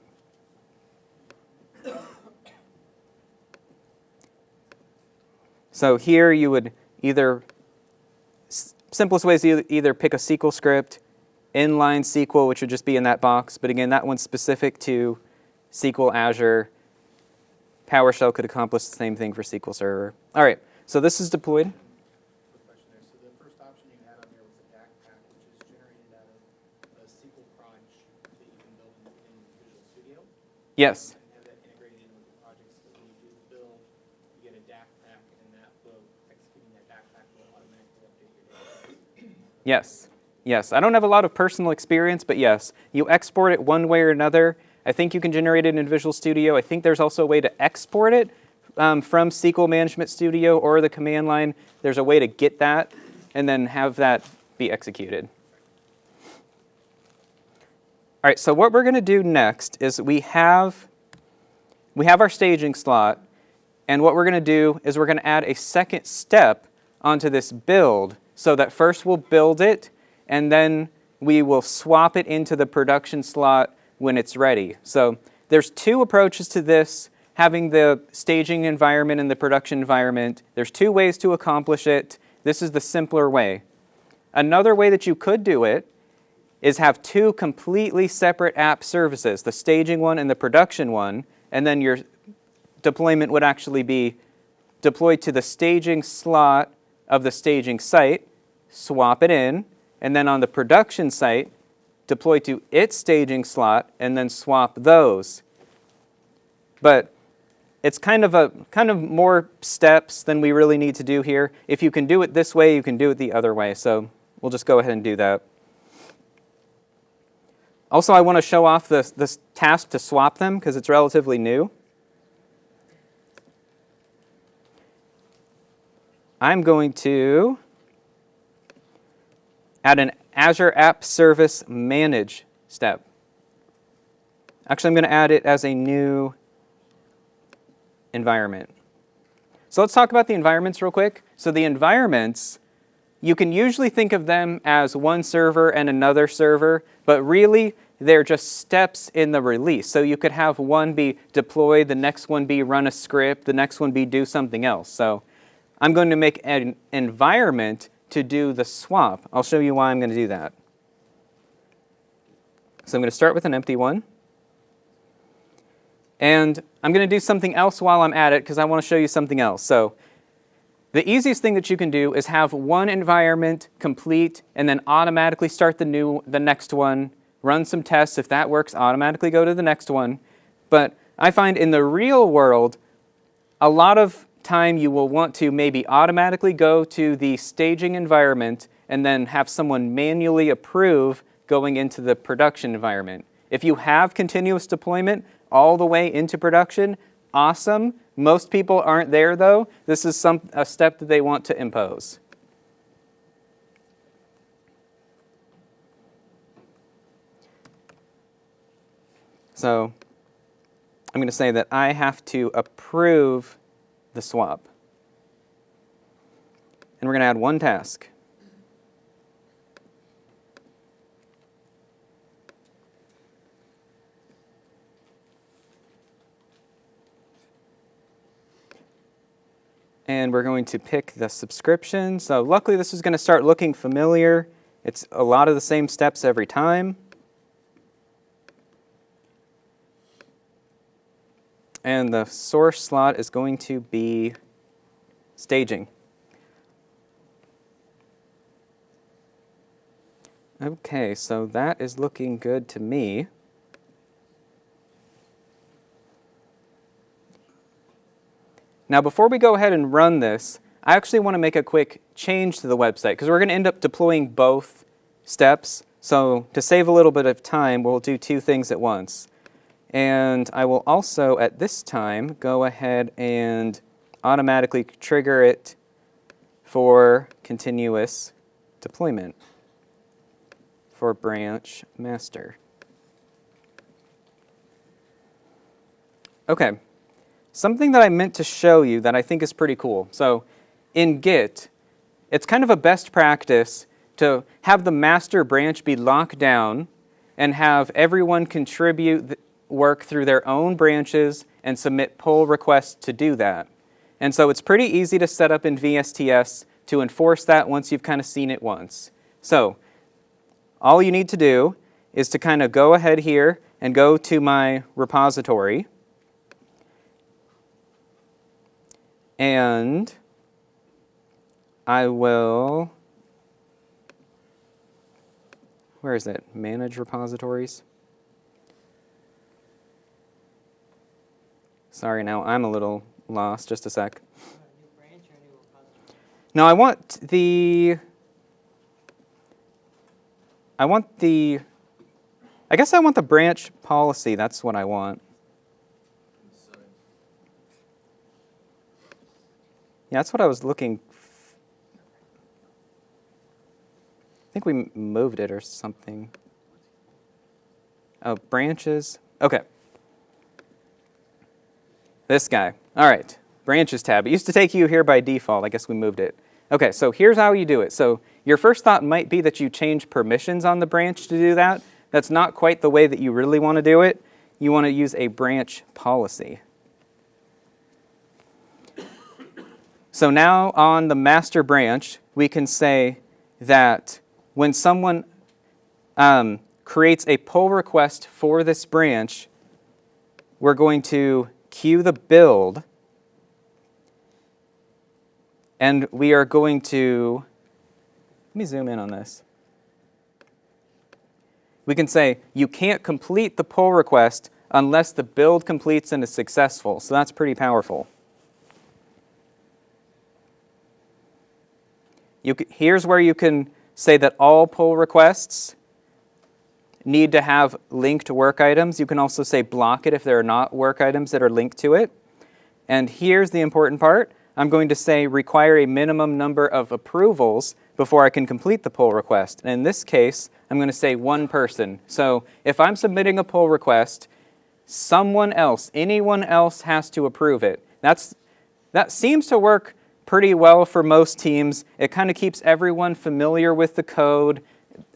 So here you would simplest way is either pick a SQL script, inline SQL, which would just be in that box. But again, that one's specific to SQL Azure. PowerShell could accomplish the same thing for SQL Server. All right, so this is deployed. Quick question there. So the first option you had on there was a DAC pack, which is generated out of a SQL crunch that you can build in Visual Studio. Yes. And have that integrated in with the projects. So when you do the build, you get a DAC pack, and that will, executing that DAC pack will automatically update your database. Yes. Yes. I don't have a lot of personal experience, but yes. You export it one way or another. I think you can generate it in Visual Studio. I think there's also a way to export it from SQL Management Studio or the command line. There's a way to get that and then have that be executed. All right, so what we're going to do next is we have our staging slot, and what we're going to do is we're going to add a second step onto this build so that first we'll build it, and then we will swap it into the production slot when it's ready. So there's two approaches to this, having the staging environment and the production environment. There's two ways to accomplish it. This is the simpler way. Another way that you could do it is have two completely separate app services, the staging one and the production one, and then your deployment would actually be deployed to the staging slot of the staging site, swap it in, and then on the production site, deploy to its staging slot, and then swap those. But it's kind of more steps than we really need to do here. If you can do it this way, you can do it the other way. So we'll just go ahead and do that. Also, I want to show off this task to swap them because it's relatively new. I'm going to add an Azure App Service Manage step. Actually, I'm going to add it as a new environment. So let's talk about the environments real quick. So the environments, you can usually think of them as one server and another server, but really they're just steps in the release. So you could have one be deploy, the next one be run a script, the next one be do something else. So I'm going to make an environment to do the swap. I'll show you why I'm going to do that. So I'm going to start with an empty one. And I'm going to do something else while I'm at it because I want to show you something else. So the easiest thing that you can do is have one environment complete and then automatically start the next one, run some tests. If that works, automatically go to the next one. But I find in the real world, a lot of time you will want to maybe automatically go to the staging environment and then have someone manually approve going into the production environment. If you have continuous deployment all the way into production, awesome. Most people aren't there though. This is a step that they want to impose. So I'm going to say that I have to approve the swap. And we're going to add one task. And we're going to pick the subscription. So luckily this is going to start looking familiar. It's a lot of the same steps every time. And the source slot is going to be staging. Okay, so that is looking good to me. Now, before we go ahead and run this, I actually want to make a quick change to the website because we're going to end up deploying both steps. So to save a little bit of time, we'll do two things at once. And I will also, at this time, go ahead and automatically trigger it for continuous deployment for branch master. Okay. Something that I meant to show you that I think is pretty cool. So in Git, it's kind of a best practice to have the master branch be locked down and have everyone contribute work through their own branches and submit pull requests to do that. And so it's pretty easy to set up in VSTS to enforce that once you've kind of seen it once. So all you need to do is to kind of go ahead here and go to my repository. And I will, where is it? Manage repositories. Sorry, now I'm a little lost. Just a sec. No, I want the, I guess I want the branch policy. That's what I want. Yeah, that's what I was looking. I think we moved it or something. Oh, branches. Okay. This guy. All right. Branches tab. It used to take you here by default. I guess we moved it. Okay, so here's how you do it. So your first thought might be that you change permissions on the branch to do that. That's not quite the way that you really want to do it. You want to use a branch policy. So now on the master branch, we can say that when someone creates a pull request for this branch, we're going to queue the build, and we are going to, let me zoom in on this. We can say you can't complete the pull request unless the build completes and is successful. So that's pretty powerful. Here's where you can say that all pull requests need to have linked work items. You can also say block it if there are not work items that are linked to it. And here's the important part. I'm going to say require a minimum number of approvals before I can complete the pull request. And in this case, I'm going to say one person. So if I'm submitting a pull request, someone else, anyone else has to approve it. That seems to work pretty well for most teams. It kind of keeps everyone familiar with the code,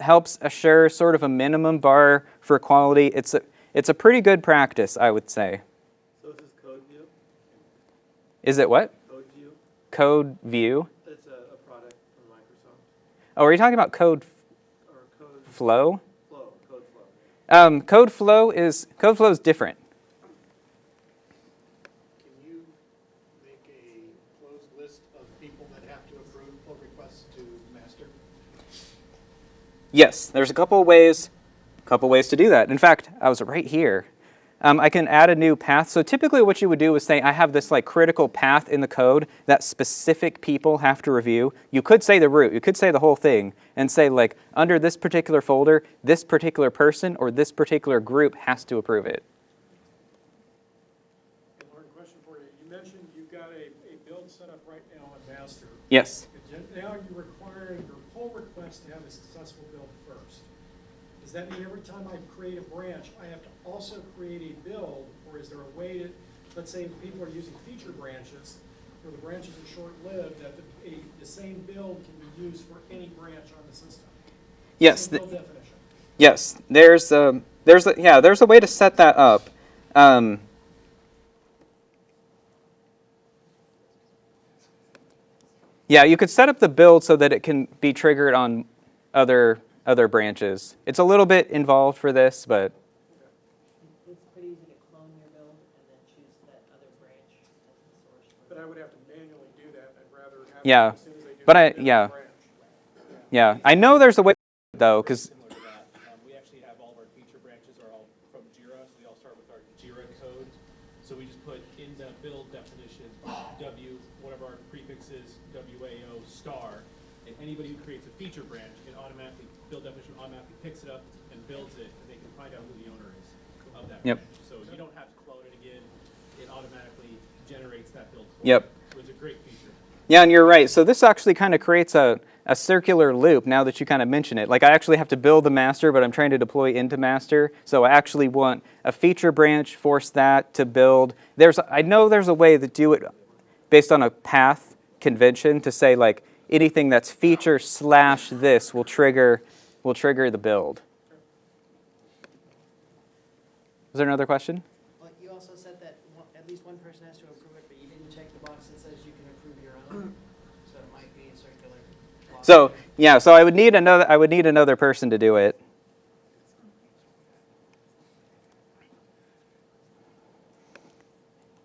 helps assure sort of a minimum bar for quality. It's a pretty good practice, I would say. So is this code view? Is it what? Code view? Code view? It's a product from Microsoft. Oh, are you talking about code Or code flow? flow, code flow. Code flow is different. Can you make a closed list of people that have to approve pull requests to master? Yes, there's a couple ways to do that. In fact, I was right here. I can add a new path. So typically what you would do is say, I have this like critical path in the code that specific people have to review. You could say the root, you could say the whole thing, and say like, under this particular folder, this particular person or this particular group has to approve it. Lauren, question for you. You mentioned you've got a build set up right now on master. Yes. Now you're requiring your pull request to have a successful build first. Does that mean every time I create a branch, I have to also create a build, or is there a way to, let's say if people are using feature branches, where the branches are short-lived, that the same build can be used for any branch on the system? Yes. Same build definition. Yes. There's a way to set that up. Yeah, you could set up the build so that it can be triggered on other branches. It's a little bit involved for this, but It's pretty easy to clone your build and then choose that other branch as the source. But I would have to manually do that. I'd rather have yeah. it as soon as I do But that yeah. branch. Yeah, I know there's a way though, because Similar to that, we actually have all of our feature branches are all from Jira, so they all start with our Jira code. So we just put in the build definition, one of our prefixes, WAO star, and anybody who creates a feature branch, build definition automatically picks it up and builds it, and they can find out who the owner is of that Yep. branch. So you don't have to clone it again, it automatically generates that build for Yep. you. So it's a great feature. yeah, and you're right. So this actually kind of creates a circular loop now that you kind of mention it. Like I actually have to build the master, but I'm trying to deploy into master. So I actually want a feature branch, force that to build. I know there's a way to do it based on a path convention to say like anything that's feature / this will trigger the build. Is there another question? Well, you also said that at least one person has to approve it, but you didn't check the box that says you can approve your own. So it might be a circular law. So yeah, so I would need another person to do it.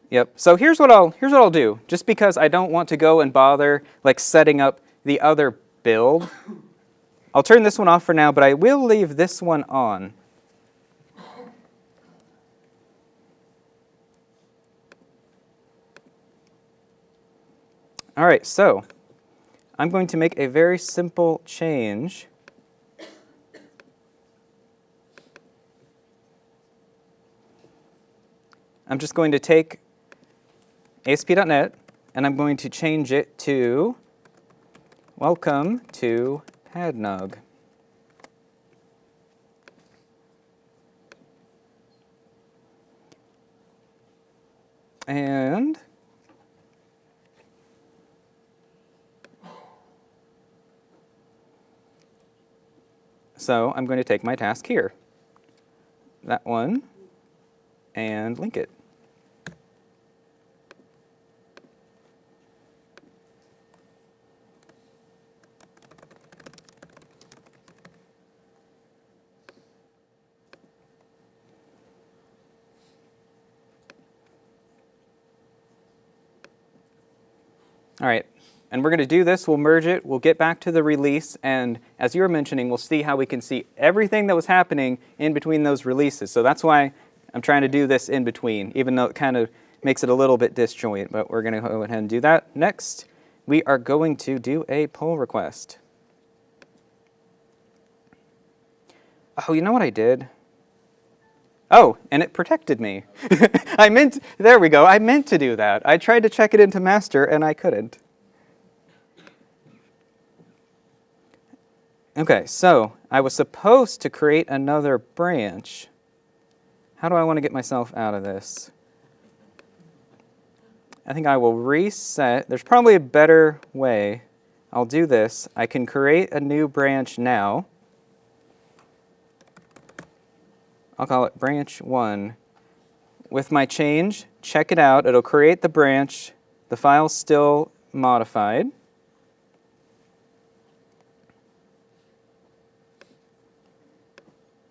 Yep. So here's what I'll do. Just because I don't want to go and bother like setting up the other build, I'll turn this one off for now, but I will leave this one on. All right, so I'm going to make a very simple change. I'm just going to take ASP.NET and I'm going to change it to welcome to PADNUG. And so I'm going to take my task here, that one, and link it. All right, and we're going to do this. We'll merge it. We'll get back to the release. And as you were mentioning, we'll see how we can see everything that was happening in between those releases. So that's why I'm trying to do this in between, even though it kind of makes it a little bit disjoint. But we're going to go ahead and do that. Next, we are going to do a pull request. Oh, you know what I did? Oh, and it protected me. There we go. I meant to do that. I tried to check it into master and I couldn't. Okay, so I was supposed to create another branch. How do I want to get myself out of this? I think I will reset. There's probably a better way. I'll do this. I can create a new branch now. I'll call it branch 1. With my change, check it out. It'll create the branch. The file's still modified.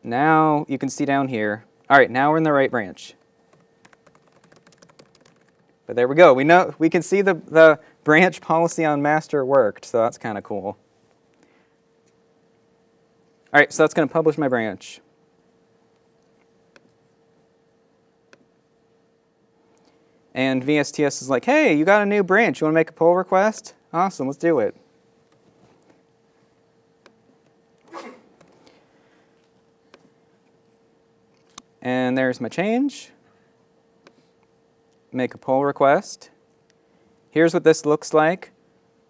Now you can see down here. All right, now we're in the right branch. But there we go. We can see the branch policy on master worked, so that's kind of cool. All right, so that's going to publish my branch. And VSTS is like, hey, you got a new branch. You want to make a pull request? Awesome, let's do it. And there's my change. Make a pull request. Here's what this looks like.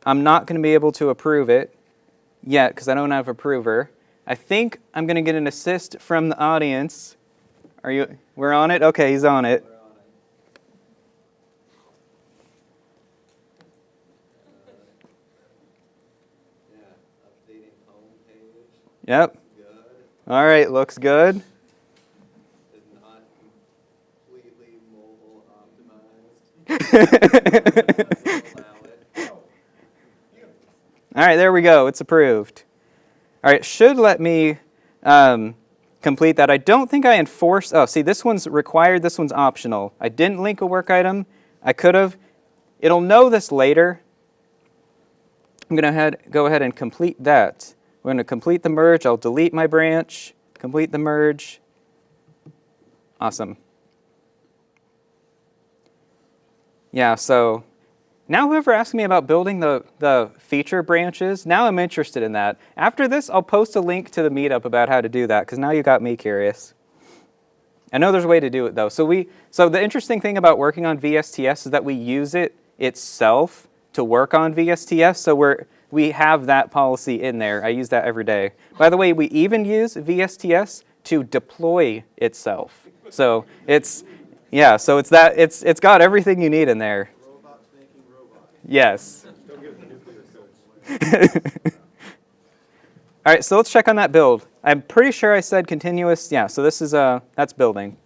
I'm not going to be able to approve it yet because I don't have approver. I think I'm going to get an assist from the audience. We're on it? Okay, he's on it. Updating home page. Yep. Good. All right, looks good. Is not completely mobile optimized. All right, there we go. It's approved. All right, it should let me complete that. I don't think I enforced. Oh, see, this one's required. This one's optional. I didn't link a work item. I could have. It'll know this later. I'm going to go ahead and complete that. We're going to complete the merge. I'll delete my branch, complete the merge. Awesome. Yeah, so now whoever asked me about building the feature branches, now I'm interested in that. After this, I'll post a link to the meetup about how to do that, because now you got me curious. I know there's a way to do it, though. So the interesting thing about working on VSTS is that we use it itself to work on VSTS, so we have that policy in there. I use that every day. By the way, we even use VSTS to deploy itself. So it's got everything you need in there. Robots making robots. Yes. All right, so let's check on that build. I'm pretty sure I said continuous. Yeah, so this is that's building.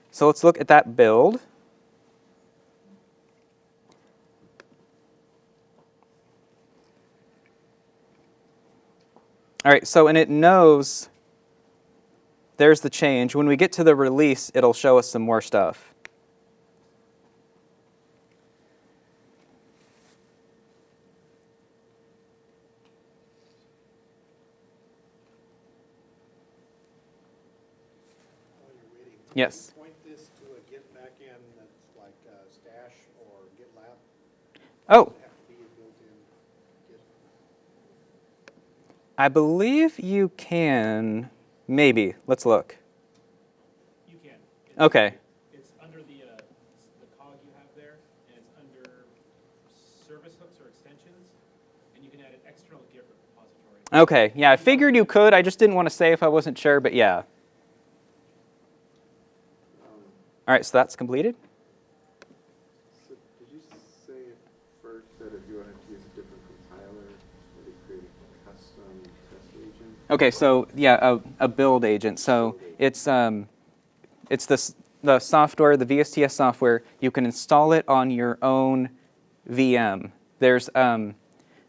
So let's look at that build. All right, so and it knows there's the change. When we get to the release, it'll show us some more stuff. Yes. Point this to a Git backend that's like Stash or GitLab? Oh. Does it have to be a built-in Git? I believe you can. Maybe. Let's look. You can. Okay. It's under the cog you have there, and it's under service hooks or extensions, and you can add an external Git repository. Okay. Yeah, I figured you could. I just didn't want to say if I wasn't sure, but yeah. All right, so that's completed. So did you say at first that if you wanted to use a different compiler, that it created a custom test agent? Okay, so yeah, a build agent. So it's the software, the VSTS software. You can install it on your own VM. There's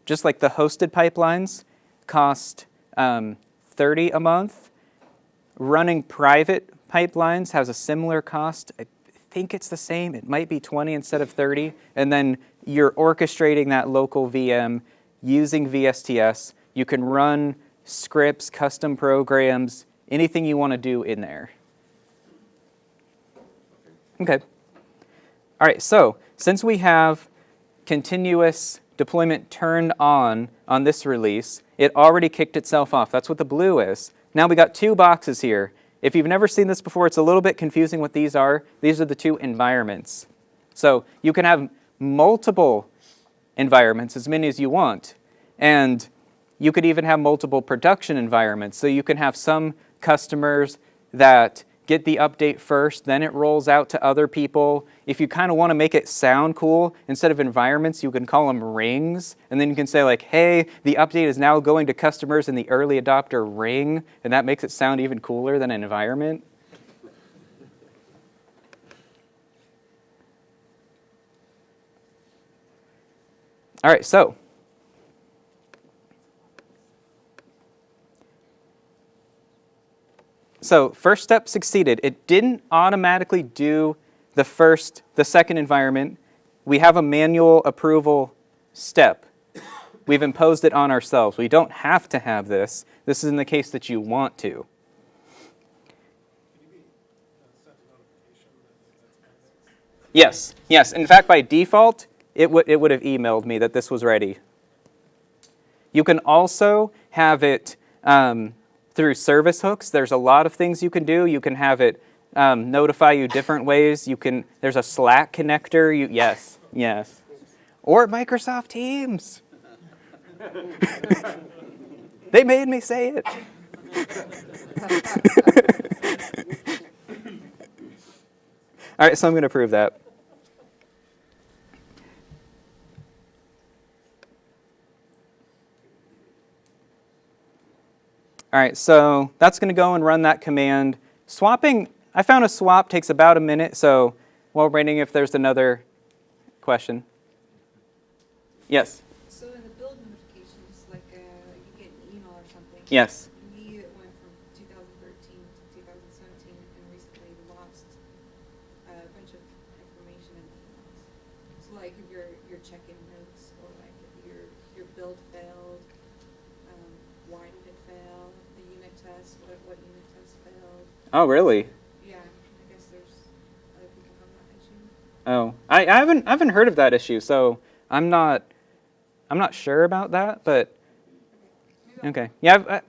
just like the hosted pipelines cost $30 a month. Running private pipelines has a similar cost. I think it's the same. It might be 20 instead of 30. And then you're orchestrating that local VM using VSTS. You can run scripts, custom programs, anything you want to do in there. Okay. All right, so since we have continuous deployment turned on this release, it already kicked itself off. That's what the blue is. Now we got two boxes here. If you've never seen this before, it's a little bit confusing what these are. These are the two environments. So you can have multiple environments, as many as you want. And you could even have multiple production environments. So you can have some customers that get the update first, then it rolls out to other people. If you kind of want to make it sound cool, instead of environments, you can call them rings. And then you can say like, hey, the update is now going to customers in the early adopter ring. And that makes it sound even cooler than an environment. All right, so first step succeeded. It didn't automatically do the second environment. We have a manual approval step. We've imposed it on ourselves. We don't have to have this. This is in the case that you want to. Yes, yes. In fact, by default, it would have emailed me that this was ready. You can also have it through service hooks. There's a lot of things you can do. You can have it notify you different ways. There's a Slack connector. Yes. Or Microsoft Teams. They made me say it. All right, so I'm going to prove that. All right, so that's going to go and run that command. Swapping, I found a swap takes about a minute, so while waiting if there's another question. Yes? So in the build notifications, like you get an email or something. Yes. We went from 2013 to 2017 and recently lost a bunch of information in the emails. So like if your check-in notes or like if your build failed, why did it fail? The unit test, what unit test failed? Oh, really? Yeah, I guess there's other people have that issue. Oh, I haven't heard of that issue, so I'm not sure about that, but okay. Yeah,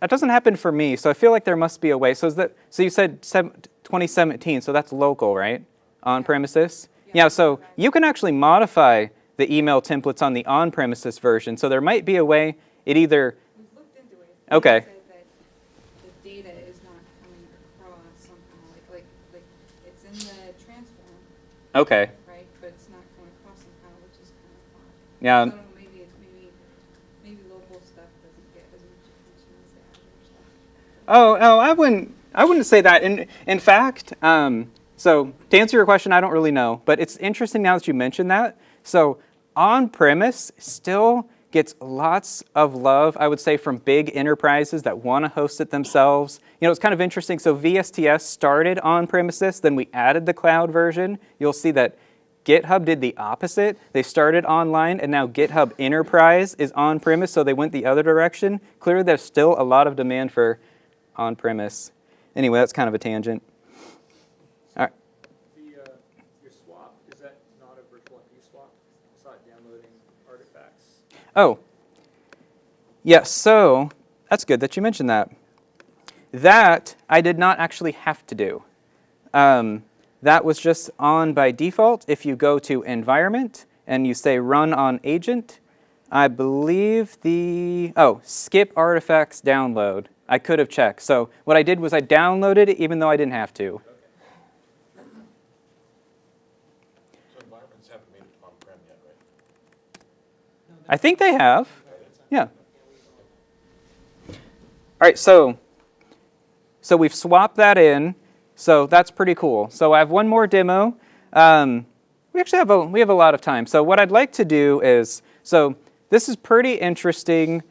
that doesn't happen for me, so I feel like there must be a way. So you said 2017, so that's local, right? On premises? Yeah, so you can actually modify the email templates on the on-premises version, so there might be a way. It either... We've looked into it. Okay. It said that the data is not coming across somehow, like it's in the transform. Okay. Right, but it's not coming across somehow, which is kind of odd. Yeah. So I don't know, maybe local stuff doesn't get as much attention as the Azure stuff. Oh, I wouldn't say that. In fact, so to answer your question, I don't really know, but it's interesting now that you mentioned that. So on-premise still gets lots of love, I would say, from big enterprises that want to host it themselves. You know, it's kind of interesting. So VSTS started on-premises, then we added the cloud version. You'll see that GitHub did the opposite. They started online, and now GitHub Enterprise is on-premise, so they went the other direction. Clearly, there's still a lot of demand for on-premise. Anyway, that's kind of a tangent. All right. Your swap, is that not a virtual IP swap? It's not downloading artifacts? Oh, yes, so that's good that you mentioned that. That I did not actually have to do. That was just on by default. If you go to Environment and you say Run on Agent, I believe skip artifacts download. I could have checked. So what I did was I downloaded it even though I didn't have to. So environments haven't made it on-prem yet, right? I think they have. Yeah. All right, so we've swapped that in. So that's pretty cool. So I have one more demo. We actually have a lot of time. So what I'd like to do is, so this is pretty interesting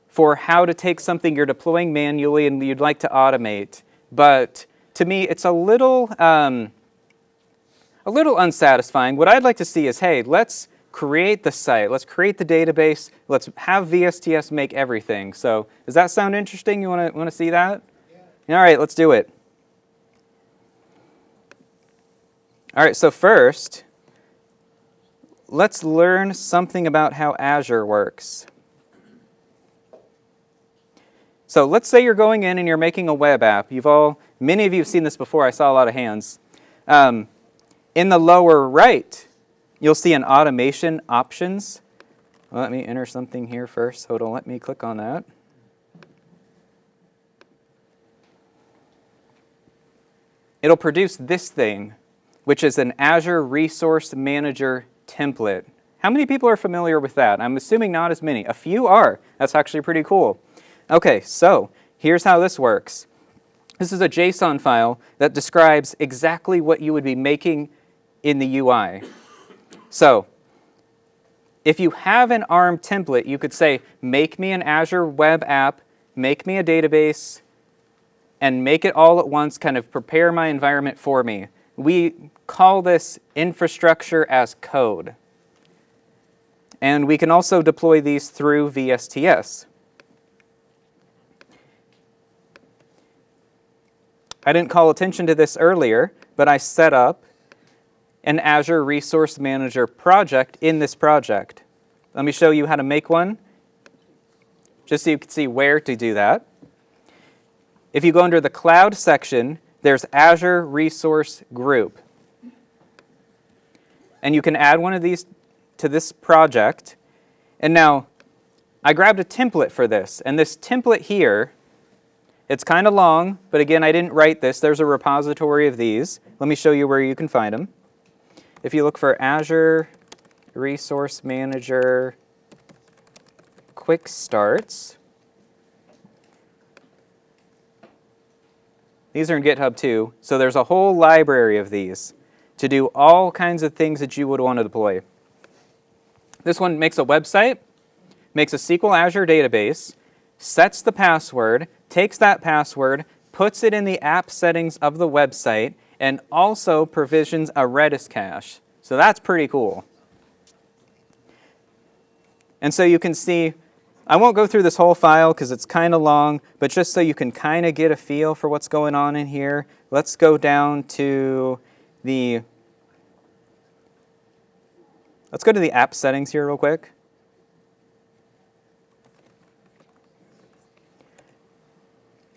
for how to take something you're deploying manually and you'd like to automate. But to me, it's a little unsatisfying. What I'd like to see is, hey, let's create the site. Let's create the database. Let's have VSTS make everything. So does that sound interesting? You want to see that? Yeah. All right, let's do it. All right, so first, let's learn something about how Azure works. So let's say you're going in and you're making a web app. Many of you have seen this before. I saw a lot of hands. In the lower right, you'll see an automation options. Let me enter something here first, so it'll let me click on that. It'll produce this thing, which is an Azure Resource Manager template. How many people are familiar with that? I'm assuming not as many. A few are. That's actually pretty cool. Okay, so here's how this works. This is a JSON file that describes exactly what you would be making in the UI. So if you have an ARM template, you could say, make me an Azure web app, make me a database, and make it all at once, kind of prepare my environment for me. We call this infrastructure as code. And we can also deploy these through VSTS. I didn't call attention to this earlier, but I set up an Azure Resource Manager project in this project. Let me show you how to make one, just so you can see where to do that. If you go under the Cloud section, there's Azure Resource Group. And you can add one of these to this project. And now, I grabbed a template for this. And this template here, it's kind of long, but again, I didn't write this. There's a repository of these. Let me show you where you can find them. If you look for Azure Resource Manager Quick Starts, these are in GitHub too, so there's a whole library of these to do all kinds of things that you would want to deploy. This one makes a website, makes a SQL Azure database, sets the password, takes that password, puts it in the app settings of the website, and also provisions a Redis cache. So that's pretty cool. And so you can see, I won't go through this whole file because it's kind of long, but just so you can kind of get a feel for what's going on in here, let's go down to the app settings here real quick.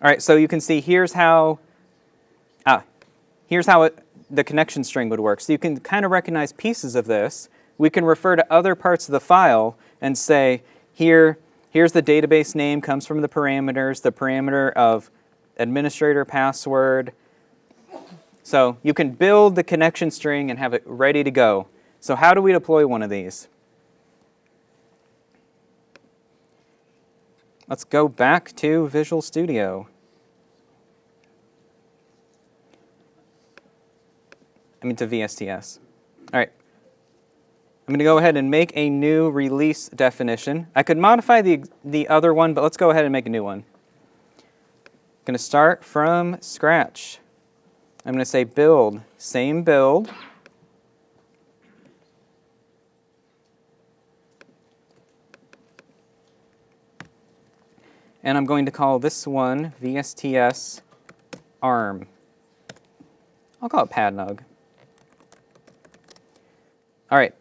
All right, so you can see here's how the connection string would work. So you can kind of recognize pieces of this. We can refer to other parts of the file and say, here's the database name, comes from the parameter of administrator password. So you can build the connection string and have it ready to go. So how do we deploy one of these? Let's go back to Visual Studio. To VSTS. All right. I'm going to go ahead and make a new release definition. I could modify the other one, but let's go ahead and make a new one. I'm going to start from scratch. I'm going to say build, same build. And I'm going to call this one VSTS ARM. I'll call it PADNUG. All right,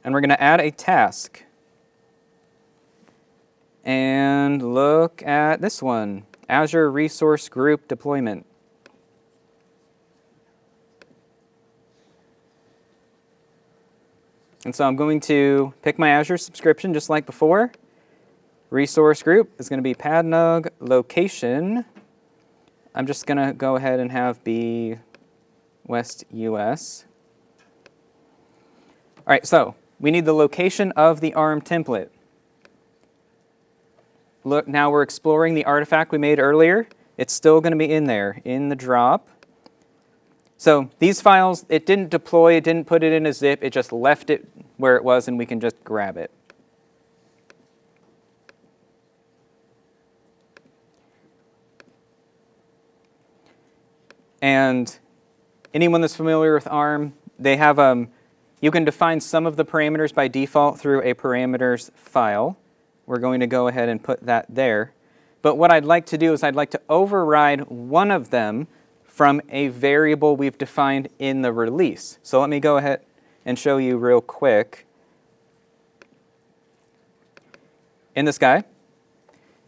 and we're going to add a task. And look at this one, Azure Resource Group Deployment. And so I'm going to pick my Azure subscription just like before. Resource group is going to be PADNUG location. I'm just going to go ahead and have be West US. All right, so we need the location of the ARM template. Look, now we're exploring the artifact we made earlier. It's still going to be in there, in the drop. So these files, it didn't deploy, it didn't put it in a zip, it just left it where it was and we can just grab it. And anyone that's familiar with ARM, they have you can define some of the parameters by default through a parameters file. We're going to go ahead and put that there. But what I'd like to do is I'd like to override one of them from a variable we've defined in the release. So let me go ahead and show you real quick. In this guy,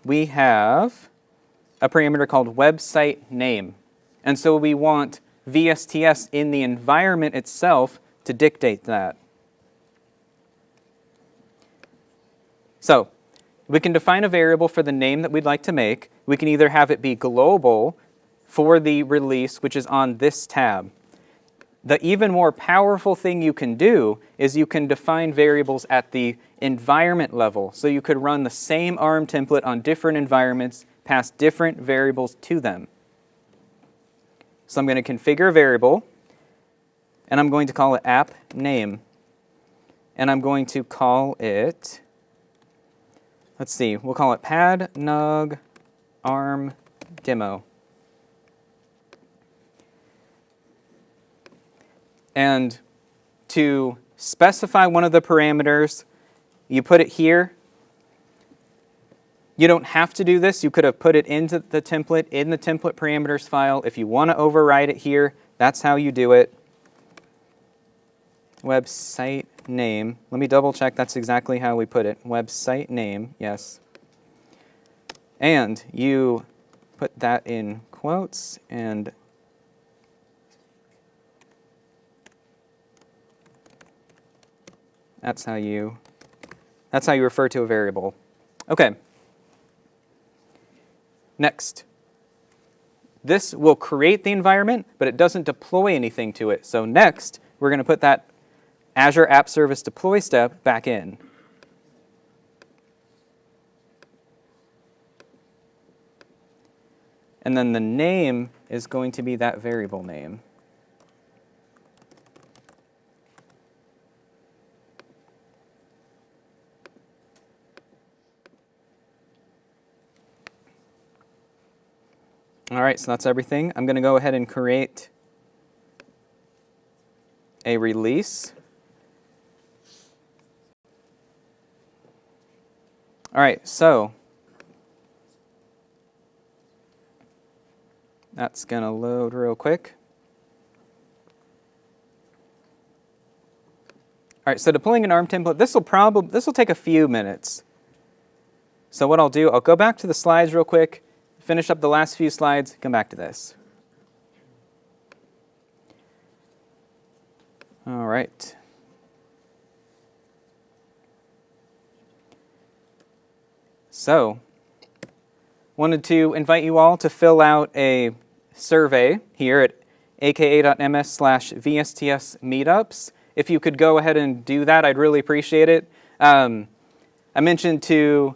we have a parameter called website name. And so we want VSTS in the environment itself to dictate that. So we can define a variable for the name that we'd like to make. We can either have it be global for the release, which is on this tab. The even more powerful thing you can do is you can define variables at the environment level. So you could run the same ARM template on different environments, pass different variables to them. So I'm going to configure a variable, and I'm going to call it app name. And I'm going to call it, let's see, we'll call it PADNUG ARM demo. And to specify one of the parameters, you put it here. You don't have to do this. You could have put it into the template in the template parameters file. If you want to override it here, that's how you do it. Website name. Let me double check that's exactly how we put it. Website name, yes. And you put that in quotes and that's how you refer to a variable. Okay. Next. This will create the environment, but it doesn't deploy anything to it. So next, we're going to put that Azure App Service deploy step back in. And then the name is going to be that variable name. All right, so that's everything. I'm going to go ahead and create a release. All right, so that's going to load real quick. All right, so deploying an ARM template, this will take a few minutes. So what I'll do, I'll go back to the slides real quick, finish up the last few slides, come back to this. All right. So, wanted to invite you all to fill out a survey here at aka.ms/VSTS meetups. If you could go ahead and do that, I'd really appreciate it. I mentioned to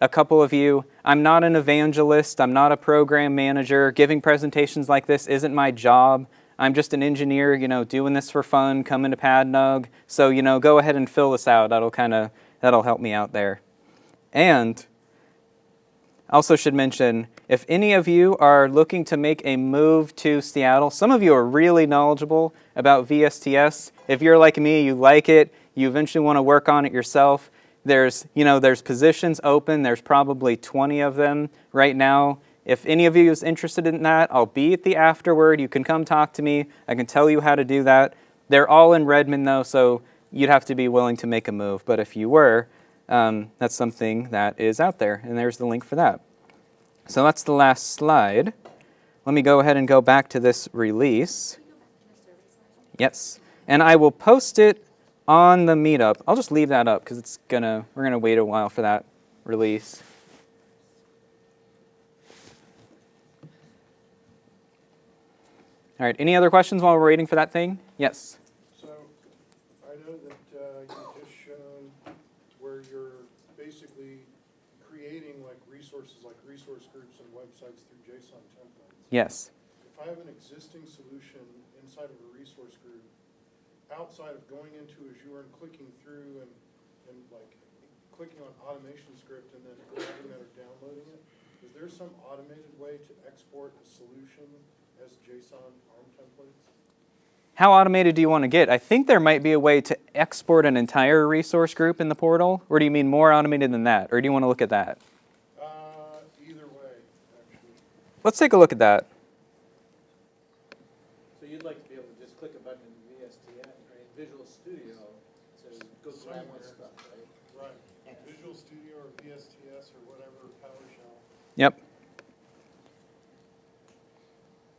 a couple of you, I'm not an evangelist, I'm not a program manager. Giving presentations like this isn't my job. I'm just an engineer, doing this for fun, coming to PADNUG. So, go ahead and fill this out. That'll help me out there. And also should mention, if any of you are looking to make a move to Seattle, some of you are really knowledgeable about VSTS. If you're like me, you like it, you eventually want to work on it yourself, there's positions open. There's probably 20 of them right now. If any of you is interested in that, I'll be at the afterward. You can come talk to me. I can tell you how to do that. They're all in Redmond, though, so you'd have to be willing to make a move. But if you were, that's something that is out there, and there's the link for that. So that's the last slide. Let me go ahead and go back to this release. Yes, and I will post it on the meetup. I'll just leave that up because we're gonna wait a while for that release. All right, any other questions while we're waiting for that thing? Yes. So I know that you just shown where you're basically creating resources like resource groups and websites through JSON templates. Yes. If I have an existing solution inside of a resource group, outside of going into Azure and clicking through and clicking on automation script and then grabbing that or downloading it, is there some automated way to export a solution as JSON ARM templates? How automated do you want to get? I think there might be a way to export an entire resource group in the portal, or do you mean more automated than that, or do you want to look at that? Either way, actually. Let's take a look at that. So you'd like to be able to just click a button in VSTS, or in Visual Studio, to go grab more stuff, right? Right. Visual Studio or VSTS or whatever, PowerShell. Yep.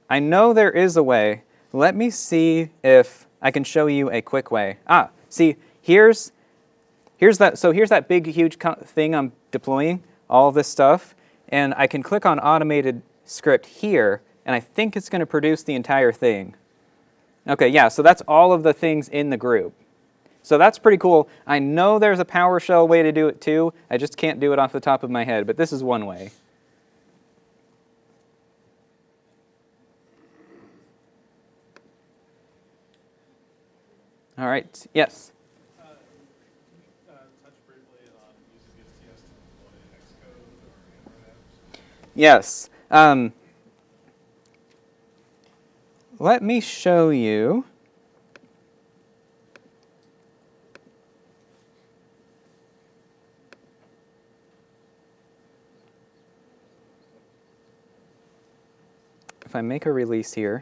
I know there is a way. Let me see if I can show you a quick way. See, here's here's that big, huge thing I'm deploying, all of this stuff, and I can click on automated script here, and I think it's going to produce the entire thing. Okay, yeah, so that's all of the things in the group. So that's pretty cool. I know there's a PowerShell way to do it too. I just can't do it off the top of my head, but this is one way. All right, yes? Touch briefly on using VSTS to deploy Xcode or Android apps. Yes. Let me show you. If I make a release here.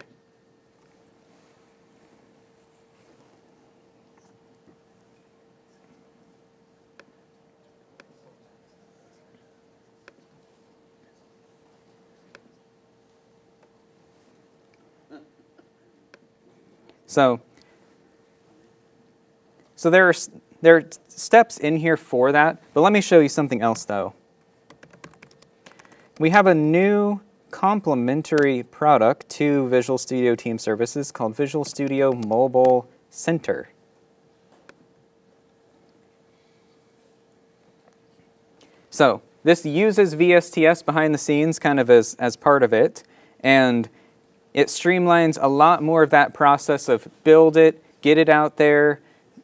So there are steps in here for that, but let me show you something else though. We have a new complementary product to Visual Studio Team Services called Visual Studio Mobile Center. So this uses VSTS behind the scenes kind of as part of it, and it streamlines a lot more of that process of build it, get it out there,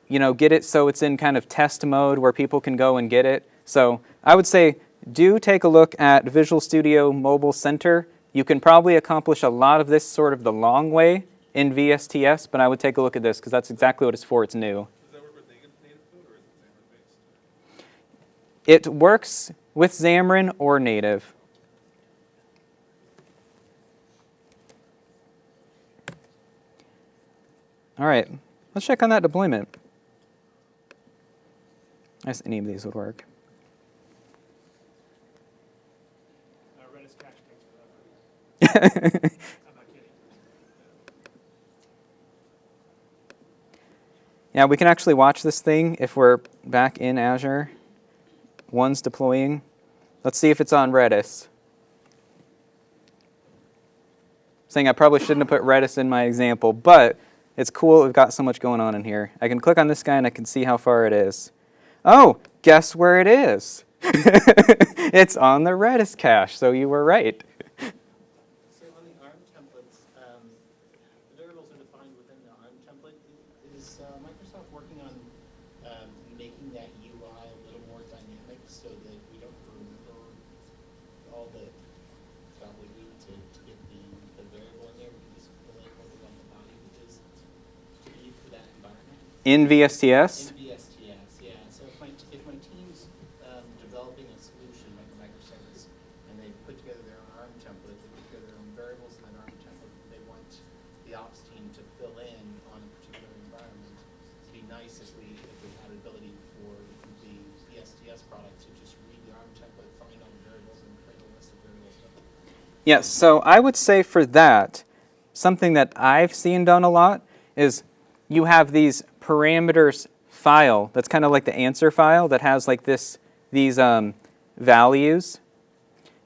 get it so it's in kind of test mode where people can go and get it. So I would say do take a look at Visual Studio Mobile Center. You can probably accomplish a lot of this sort of the long way in VSTS, but I would take a look at this because that's exactly what it's for. It's new. Does that work with native code or is it Xamarin based? It works with Xamarin or native. All right, let's check on that deployment. I guess any of these would work. Redis cache takes forever. I'm not kidding. Yeah, we can actually watch this thing if we're back in Azure. One's deploying. Let's see if it's on Redis. Saying I probably shouldn't have put Redis in my example, but it's cool. We've got so much going on in here. I can click on this guy and I can see how far it is. Oh, guess where it is? It's on the Redis cache, so you were right. So on the ARM templates, the variables are defined within the ARM template. Is Microsoft working on making that UI a little more dynamic so that we don't remember all the gobbledygook to get the variable in there? We can just fill in what we want the body, which is to be for that environment. In VSTS? In VSTS, yeah. So if my team's developing a solution like a microservice, and they put together their own ARM template, they put together their own variables in that ARM template, they want the ops team to fill in on a particular environment. It'd be nice if we had an ability for the VSTS product to just read the ARM template, find all the variables, and create a list of variables. Yes, so I would say for that, something that I've seen done a lot is you have these parameters file that's kind of like the answer file that has like these values.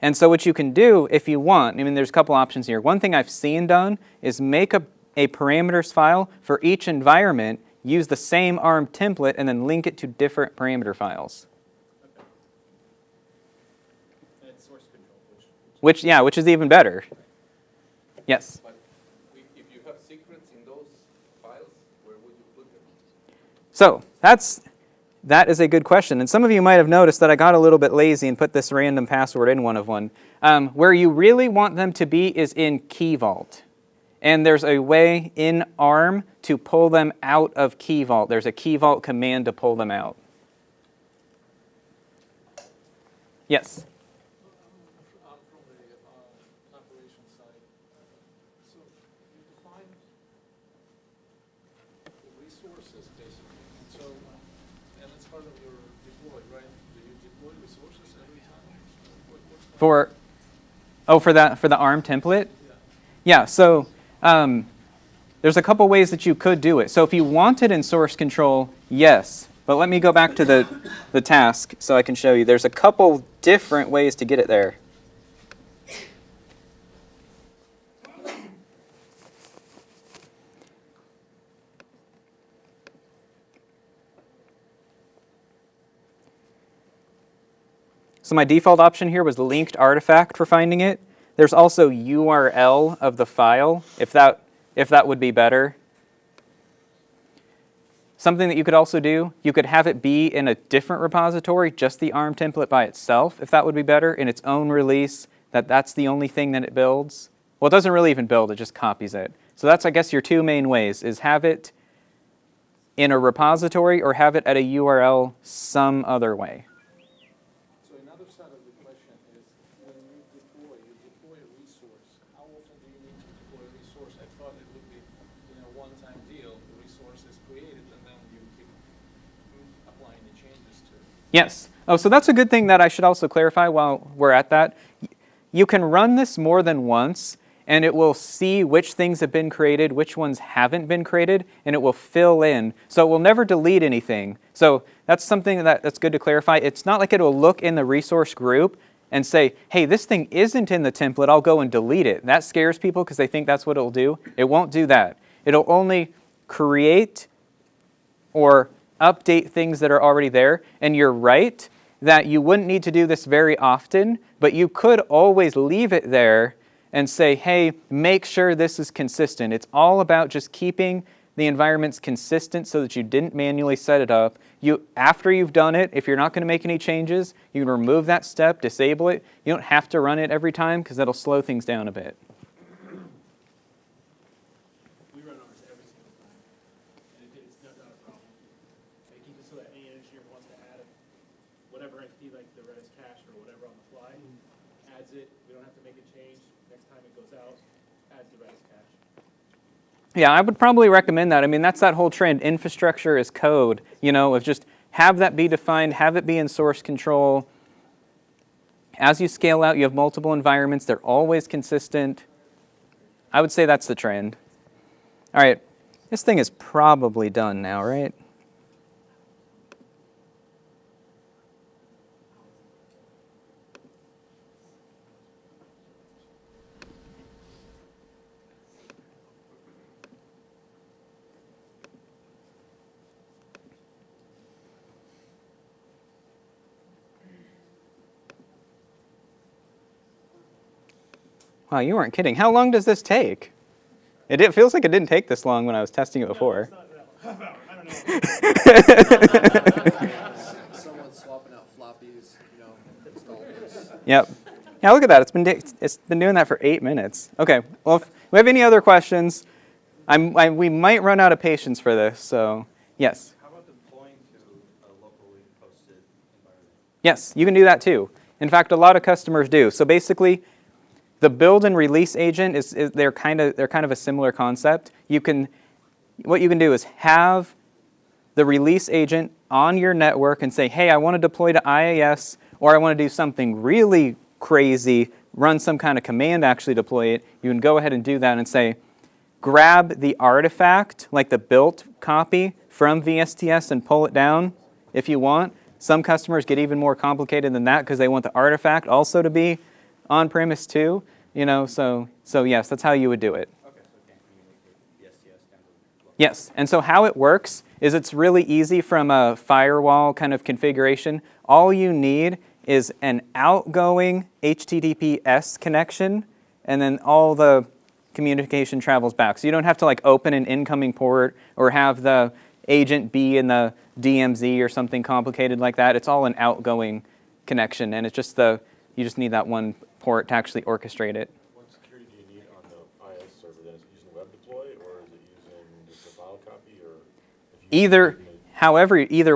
And so what you can do if you want, there's a couple options here. One thing I've seen done is make a parameters file for each environment, use the same ARM template, and then link it to different parameter files. And it's source control, Which is even better. Yes? But if you have secrets in those files, where would you put them? So that is a good question. And some of you might have noticed that I got a little bit lazy and put this random password in one of one. Where you really want them to be is in Key Vault. And there's a way in ARM to pull them out of Key Vault. There's a Key Vault command to pull them out. Yes? I'm from the operations side. So you define the resources basically. So, and it's part of your deploy, right? Do you deploy resources every time? For the ARM template? Yeah, so there's a couple ways that you could do it. So if you want it in source control, yes, But let me go back to the task so I can show you. There's a couple different ways to get it there. So my default option here was linked artifact for finding it. There's also URL of the file, if that would be better. Something that you could also do, you could have it be in a different repository, just the ARM template by itself, if that would be better, in its own release, that's the only thing that it builds. Well, it doesn't really even build, it just copies it. So that's, I guess, your two main ways, is have it in a repository or have it at a URL some other way. So another side of the question is, when you deploy a resource, how often do you need to deploy a resource? I thought it would be, a one-time deal, the resource is created, and then you keep applying the changes to it. Yes. Oh, so that's a good thing that I should also clarify while we're at that. You can run this more than once, and it will see which things have been created, which ones haven't been created, and it will fill in. So it will never delete anything. So that's something that's good to clarify. It's not like it will look in the resource group and say, hey, this thing isn't in the template, I'll go and delete it. That scares people because they think that's what it'll do. It won't do that. It'll only create or update things that are already there. And you're right that you wouldn't need to do this very often, but you could always leave it there and say, hey, make sure this is consistent. It's all about just keeping the environments consistent so that you didn't manually set it up. After you've done it, if you're not going to make any changes, you can remove that step, disable it. You don't have to run it every time because that'll slow things down a bit. We run ours every single time, and it's not a problem. Making it so that any engineer wants to add whatever entity, like the Redis cache or whatever on the fly, adds it. We don't have to make a change. Next time it goes out, adds the Redis cache. Yeah, I would probably recommend that. I mean, that's that whole trend, infrastructure as code, of just have that be defined, have it be in source control. As you scale out, you have multiple environments. They're always consistent. I would say that's the trend. All right, this thing is probably done now, right? Wow, you weren't kidding. How long does this take? It feels like it didn't take this long when I was testing it before. Someone swapping out floppies, installers. Yep. Yeah, look at that. It's been doing that for 8 minutes. Okay. Well, if we have any other questions, we might run out of patience for this. So, yes. How about deploying to a locally hosted environment? Yes, you can do that too. In fact, a lot of customers do. So basically, the build and release agent they're kind of a similar concept. What you can do is have the release agent on your network and say, hey, I want to deploy to IaaS, or I want to do something really crazy, run some kind of command, actually deploy it. You can go ahead and do that and say, grab the artifact, like the built copy from VSTS, and pull it down if you want. Some customers get even more complicated than that because they want the artifact also to be on-premise too, so yes, that's how you would do it. Okay, so can you make it VSTS kind of? Yes, and so how it works is it's really easy from a firewall kind of configuration. All you need is an outgoing HTTPS connection, and then all the communication travels back. So you don't have to open an incoming port or have the agent be in the DMZ or something complicated like that. It's all an outgoing connection, and it's just you just need that one port to actually orchestrate it. What security do you need on the IaaS server then? Is it using web deploy, or is it using just a file copy, or? Either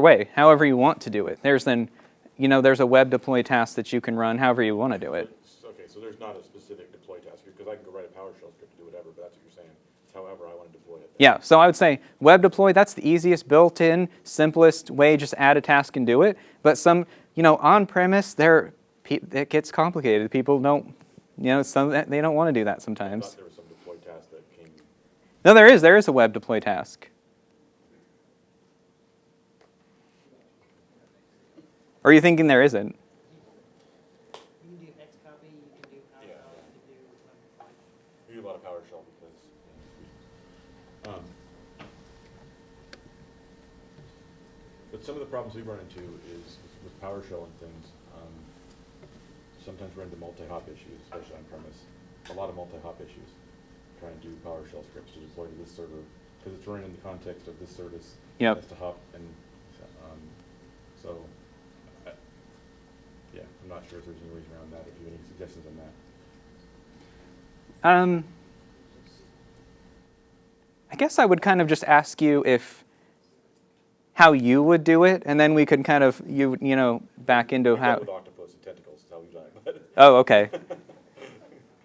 way, however you want to do it. There's a web deploy task that you can run however you want to do it. Okay, so there's not a specific deploy task here, because I can go write a PowerShell script to do whatever, but that's what you're saying. It's however I want to deploy it. Yeah, so I would say web deploy, that's the easiest, built-in, simplest way, just add a task and do it. But some, on-premise, it gets complicated. People don't, they don't want to do that sometimes. I thought there was some deploy task that came. No, there is a web deploy task. Or are you thinking there isn't? You can do Xcopy, you can do PowerShell, Yeah. you can do, We do a lot of PowerShell because, but some of the problems we run into is with PowerShell and things, sometimes run into multi-hop issues, especially on premise. A lot of multi-hop issues, trying to do PowerShell scripts to deploy to this server, because it's running in the context of this service. Yep. Has to hop, and so, yeah, I'm not sure if there's any ways around that, if you have any suggestions on that. I guess I would kind of just ask you how you would do it, and then we could kind of back into We've how. done with octopus and tentacles is how we've done it. Oh, okay.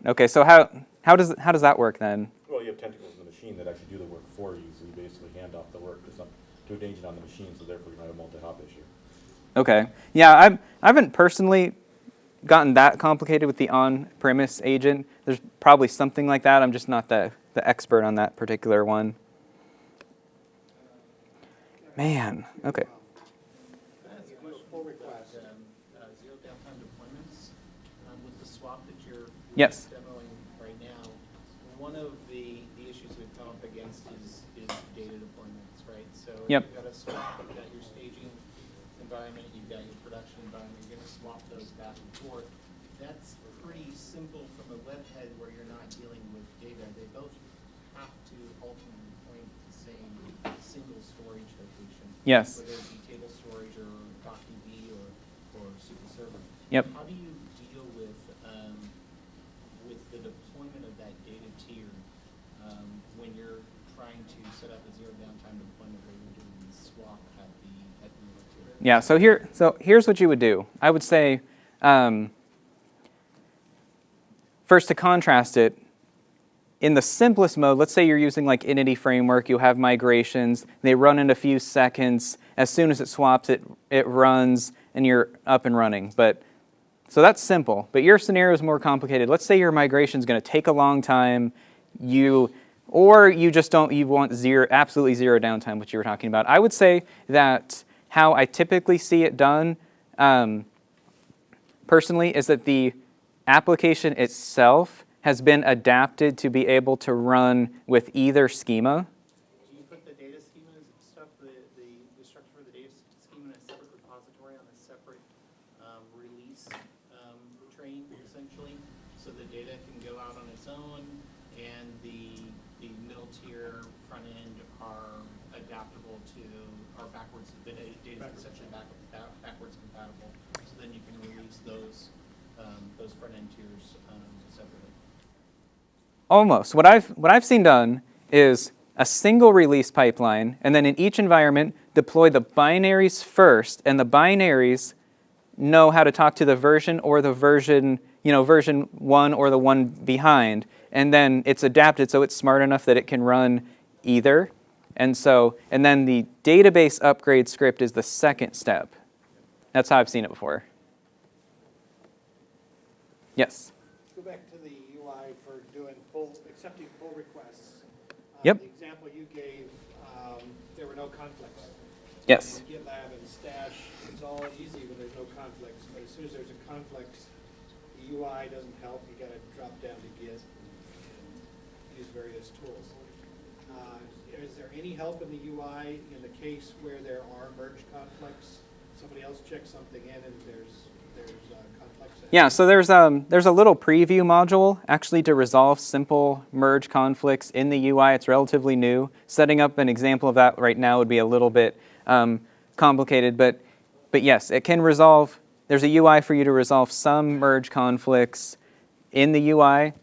Okay, so how does that work then? Well, you have tentacles in the machine that actually do the work for you, so you basically hand off the work to an agent on the machine, so therefore you don't have a multi-hop issue. Okay. Yeah, I haven't personally gotten that complicated with the on-premise agent. There's probably something like that. I'm just not the expert on that particular one. Man, okay. Pull requests, zero downtime deployments, with the swap that you're Yes. demoing right now, one of the issues we've come up against is data deployments, right? So Yep. you've got a swap, you've got your staging environment, you've got your production environment, you're gonna swap those back and forth. That's pretty simple from a web head where you're not dealing with data. They both have to ultimately point to the same single storage location. Yes. Whether it be table storage or DocDB or SQL Server. Yep. How do you deal with the deployment of that data tier when you're trying to set up a zero downtime deployment where you're doing the swap at the tier? Yeah, so here's what you would do. I would say, first to contrast it, in the simplest mode, let's say you're using like Entity Framework, you have migrations, they run in a few seconds. As soon as it swaps, it runs, and you're up and running. So that's simple, but your scenario is more complicated. Let's say your migration is going to take a long time, or you just you want absolutely zero downtime, which you were talking about. I would say that how I typically see it done, personally, is that the application itself has been adapted to be able to run with either schema. Do you put the data schema stuff, the structure of the data schema in a separate repository on a separate release train, essentially, so the data can go out on its own and the middle tier front end are adaptable to, or backwards, the data is essentially backwards compatible, so then you can release those front end tiers separately? Almost. What I've seen done is a single release pipeline, and then in each environment, deploy the binaries first, and the binaries know how to talk to the version or the version 1 or the one behind, and then it's adapted so it's smart enough that it can run either. And then the database upgrade script is the second step. That's how I've seen it before. Yes? Go back to the UI for doing accepting pull requests. Yep. The example you gave, there were no conflicts. Yes. In GitLab and Stash, it's all easy when there's no conflicts, but as soon as there's a conflict, the UI doesn't help. You got to drop down to Git and use various tools. Is there any help in the UI in the case where there are merge conflicts? Somebody else checks something in and there's conflicts. Yeah, so there's a little preview module actually to resolve simple merge conflicts in the UI. It's relatively new. Setting up an example of that right now would be a little bit complicated, but yes, it can resolve. There's a UI for you to resolve some merge conflicts in the UI.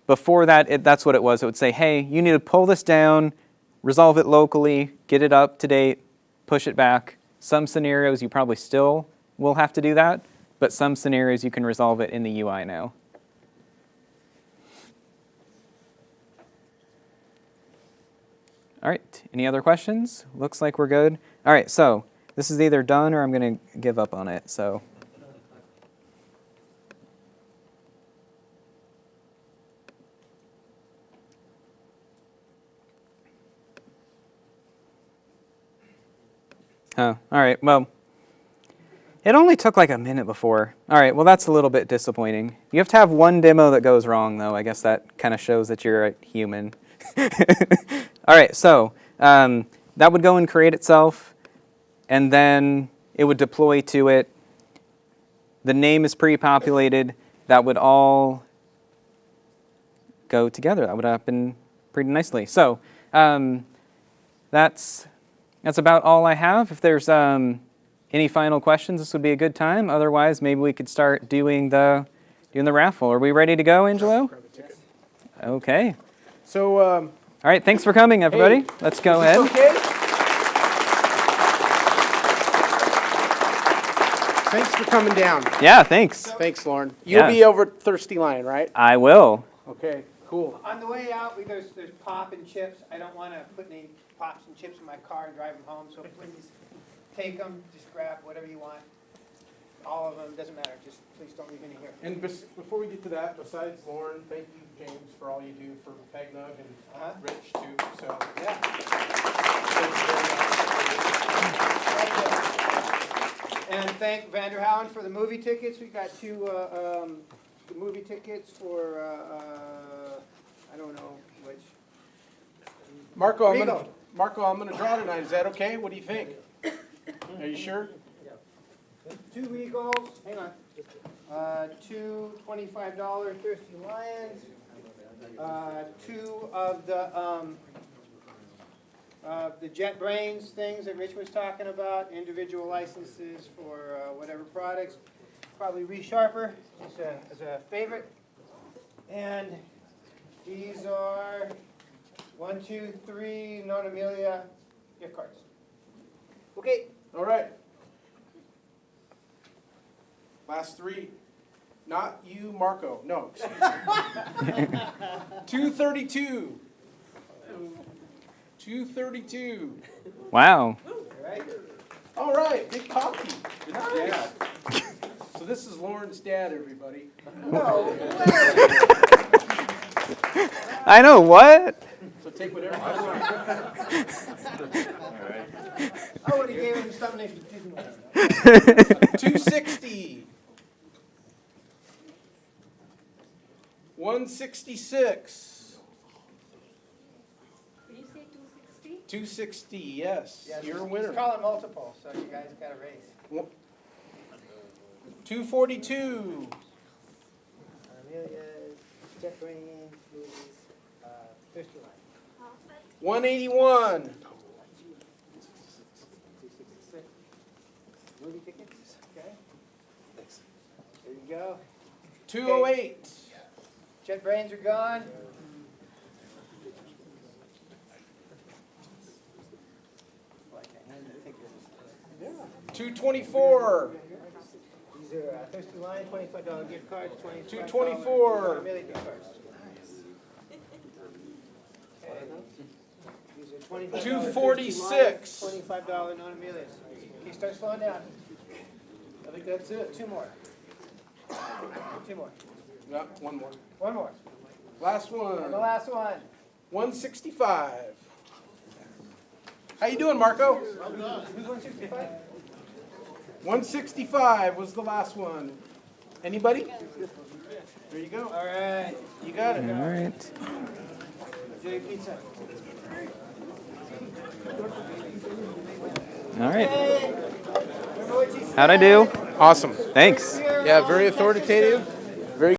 Before that, that's what it was. It would say, hey, you need to pull this down, resolve it locally, get it up to date, push it back. Some scenarios you probably still will have to do that, but some scenarios you can resolve it in the UI now. All right, any other questions? Looks like we're good. All right, so this is either done or I'm going to give up on it. So. Oh, all right, well, It only took like a minute before. All right, well, that's a little bit disappointing. You have to have one demo that goes wrong, though. I guess that kind of shows that you're a human. All right, so that would go and create itself, and then it would deploy to it. The name is pre-populated. That would all go together. That would happen pretty nicely. So that's about all I have. If there's any final questions, this would be a good time. Otherwise, maybe we could start doing the raffle. Are we ready to go, Angelo? Okay. So, all right, thanks for coming, everybody. Hey, let's go is this ahead. okay? Thanks for coming down. Yeah, thanks. Thanks, Loren. You'll Yeah. be over at Thirsty Lion, right? I will. Okay, cool. On the way out, there's pop and chips. I don't want to put any pops and chips in my car and drive them home, so please take them, just grab whatever you want. All of them, doesn't matter, just please don't leave any here. And before we get to that, besides Loren, thank you, James, for all you do for PADNUG and Rich, too. So, yeah. And thank Vanderhouden for the movie tickets. We got two movie tickets for, I don't know which. Marco, I'm gonna draw tonight. Is that okay? What do you think? Are you sure? Two Regals, hang on. Two $25 Thirsty Lions. Two of the JetBrains things that Rich was talking about, individual licenses for whatever products. Probably ReSharper, just as a favorite. And these are 1, 2, 3 Non Amelia gift cards. Okay. All right. Last three. Not you, Marco. No, excuse me. 232. 232. Wow. All right, big copy. Nice. So this is Loren's dad, everybody. No. I know, what? So take whatever you want. I would have gave him something if he didn't want. 260. 166. Did you say 260? 260, yes. You're a winner. Call it multiple, so you guys got a raise. 242. Amelia's, JetBrains, movies, Thirsty Lion. 181. 266. Movie tickets, okay. There you go. 208. JetBrains are gone. Well, I can't hand you tickets. 224. These are Thirsty Lion, $25 gift cards, $25. 224. Amelia gift cards. Okay. These are $25. 246. $25 non-Amelias. Okay, start slowing down. I think that's it. Two more. Two more. No, one more. One more. Last one. And the last one. 165. How you doing, Marco? Who's 165? 165 was the last one. Anybody? There you go. All right. You got it. All right. Enjoy your pizza. All right. Remember what you said? How'd I do? Awesome. Thanks. Yeah, very authoritative.